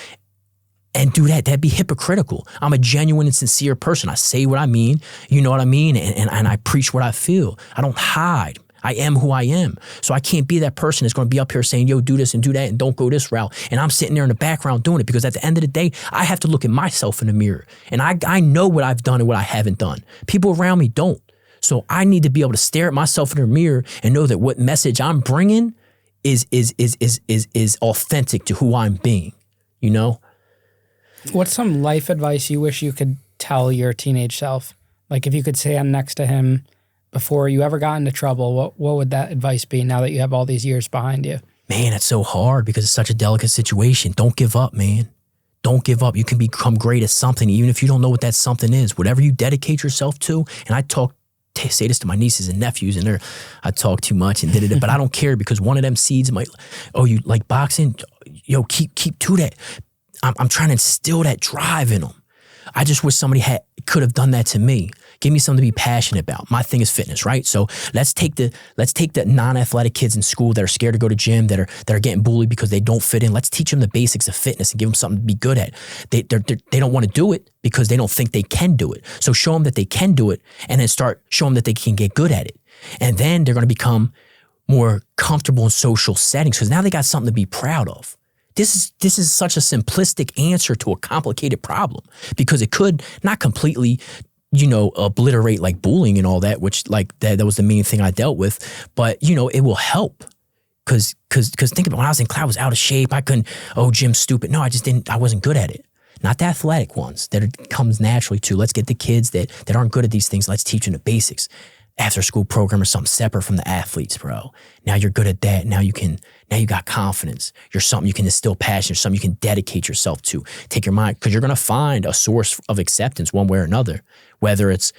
And do that. That'd be hypocritical. I'm a genuine and sincere person. I say what I mean. You know what I mean? And I preach what I feel. I don't hide. I am who I am. So I can't be that person that's going to be up here saying, yo, do this and do that and don't go this route. And I'm sitting there in the background doing it, because at the end of the day, I have to look at myself in the mirror. And I know what I've done and what I haven't done. People around me don't. So I need to be able to stare at myself in the mirror and know that what message I'm bringing is authentic to who I'm being, What's some life advice you wish you could tell your teenage self? Like if you could stand next to him before you ever got into trouble, what would that advice be now that you have all these years behind you? Man, it's so hard because it's such a delicate situation. Don't give up, man. Don't give up. You can become great at something, even if you don't know what that something is. Whatever you dedicate yourself to, and I say this to my nieces and nephews, and I talk too much and did it, but I don't care, because one of them seeds might, you like boxing? Yo, keep to that. I'm trying to instill that drive in them. I just wish somebody could have done that to me. Give me something to be passionate about. My thing is fitness, right? So let's take the non-athletic kids in school that are scared to go to gym, that are getting bullied because they don't fit in. Let's teach them the basics of fitness and give them something to be good at. They don't want to do it because they don't think they can do it. So show them that they can do it, and then start showing them that they can get good at it. And then they're going to become more comfortable in social settings, because now they got something to be proud of. This is such a simplistic answer to a complicated problem, because it could not completely, obliterate like bullying and all that, which like that was the main thing I dealt with. But, it will help. Cause think about when I was in class, I was out of shape. I couldn't, gym's stupid. No, I wasn't good at it. Not the athletic ones that it comes naturally to. Let's get the kids that aren't good at these things. Let's teach them the basics. After school program or something separate from the athletes, bro. Now you're good at that. Now you got confidence. You're something you can instill passion. You're something you can dedicate yourself to. Take your mind, because you're going to find a source of acceptance one way or another, whether it's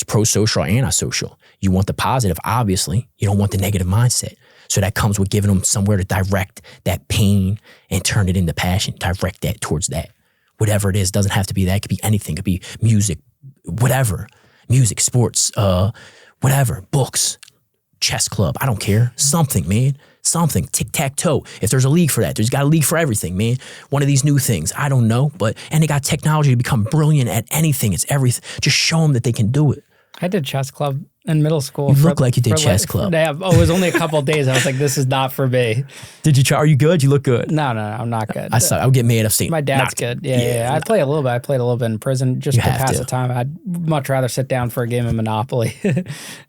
pro-social or antisocial. You want the positive, obviously. You don't want the negative mindset. So that comes with giving them somewhere to direct that pain and turn it into passion. Direct that towards that. Whatever it is, doesn't have to be that. It could be anything. It could be music, whatever. Music, sports, whatever, books, chess club, I don't care. Something, man. Something. Tic-tac-toe. If there's a league for that, there's got a league for everything, man. One of these new things, I don't know, and they got technology to become brilliant at anything. It's everything. Just show them that they can do it. I did chess club in middle school. You look like you did chess club. It was only a couple of days. I was like, this is not for me. Did you try? Are you good? You look good. No, I'm not good. I suck. I would get mad. I've seen. My dad's good. Yeah. I play a little bit. I played a little bit in prison just to pass the time. I'd much rather sit down for a game of Monopoly.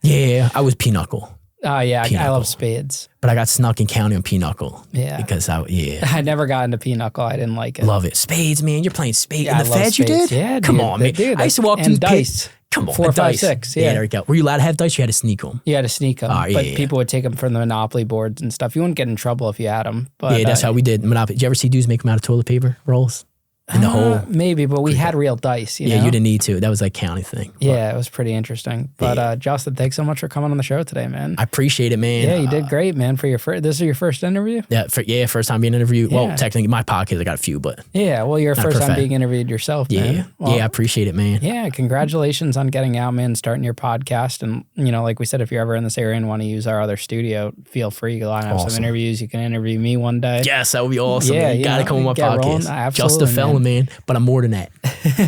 Yeah, I was pinochle. Oh, yeah. I love spades. But I got snuck in county on pinochle. Yeah. Because I never got into pinochle. I didn't like it. Love it. Spades, man. You're playing spades. Yeah, in the feds you did? Yeah, Come on, man. Dude, I used to walk through dice. Come on, 4, 5, 6. Yeah, there we go. Were you allowed to have dice? You had to sneak them. You had to sneak them. But people would take them from the Monopoly boards and stuff. You wouldn't get in trouble if you had them. But, that's how we did Monopoly. Did you ever see dudes make them out of toilet paper rolls? in the hole? Maybe, but we had real dice. You know? You didn't need to. That was like county thing. Yeah, it was pretty interesting. But Justin, thanks so much for coming on the show today, man. I appreciate it, man. Yeah, you did great, man. For your this is your first interview. Yeah, first time being interviewed. Yeah. Well, technically, my podcast I got a few, but yeah, well, your first time being interviewed yourself, man. Yeah, well, I appreciate it, man. Yeah, congratulations on getting out, man. Starting your podcast, and like we said, if you're ever in this area and want to use our other studio, feel free. You line up some interviews. You can interview me one day. Yes, that would be awesome. Yeah, you gotta come on my podcast. Absolutely, just a fella, man. But I'm more than that.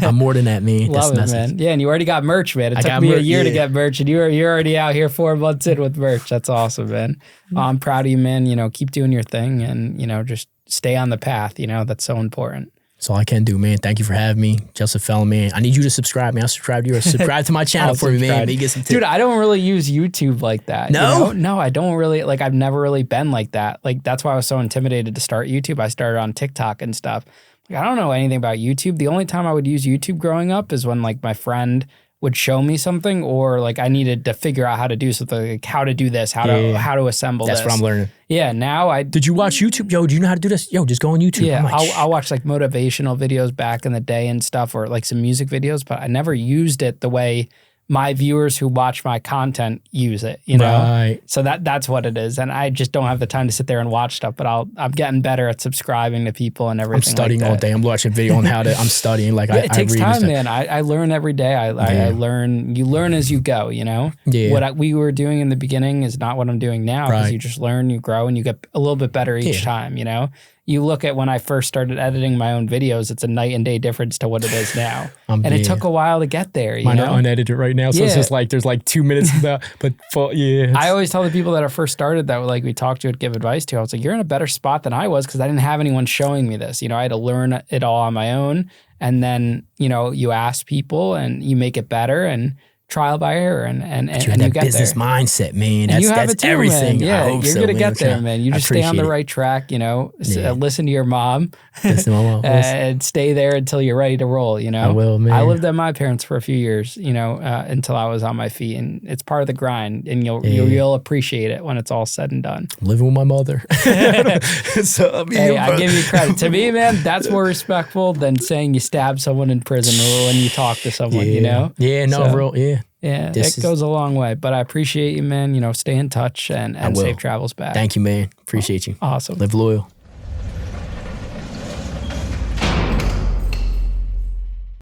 I'm more than that, man. Love it, man. Yeah, and you already got merch, man. It took me a year to get merch, and you're already out here 4 months in with merch. That's awesome, man. I'm proud of you, man. Keep doing your thing, and just stay on the path. That's so important. That's all I can do, man. Thank you for having me. Just a fella, man. I need you to subscribe, man. I'll subscribe to you. Subscribe to my channel for me, man. Get some tips. Dude, I don't really use YouTube like that. No? No, I don't really. I've never really been like that. That's why I was so intimidated to start YouTube. I started on TikTok and stuff. I don't know anything about YouTube. The only time I would use YouTube growing up is when my friend would show me something, or I needed to figure out how to do something, like how to do this, how to assemble That's this. what I'm learning. Yeah, now Did you watch YouTube? Yo, do you know how to do this? Yo, just go on YouTube. Yeah, I'll watch motivational videos back in the day and stuff, or some music videos, but I never used it the way my viewers who watch my content use it, Right. So that's what it is. And I just don't have the time to sit there and watch stuff, but I'm getting better at subscribing to people and everything. I'm studying all day. I'm watching video on I'm studying. It takes time, man. I learn every day. I learn, you learn as you go, Yeah. What we were doing in the beginning is not what I'm doing now, because you just learn, you grow, and you get a little bit better each time, You look at when I first started editing my own videos, it's a night and day difference to what it is now. And it took a while to get there. Mine are unedited right now, so it's just there's 2 minutes of that. But I always tell the people that are first started that we talked to and give advice to, I was like, you're in a better spot than I was, because I didn't have anyone showing me this. I had to learn it all on my own. And then, you ask people and you make it better, and trial by error, and you have that business mindset, man. That's too, everything. Man. Yeah, you're gonna get there, man. You just stay on the right track. Listen to your mom, and stay there until you're ready to roll. I will, man. I lived at my parents for a few years, until I was on my feet, and it's part of the grind, and you'll appreciate it when it's all said and done. I'm living with my mother, so I give you credit. To me, man, that's more respectful than saying you stab someone in prison or when you talk to someone. Yeah, it goes a long way, but I appreciate you, man. Stay in touch and safe travels back. Thank you, man. Appreciate you. Awesome. Live loyal.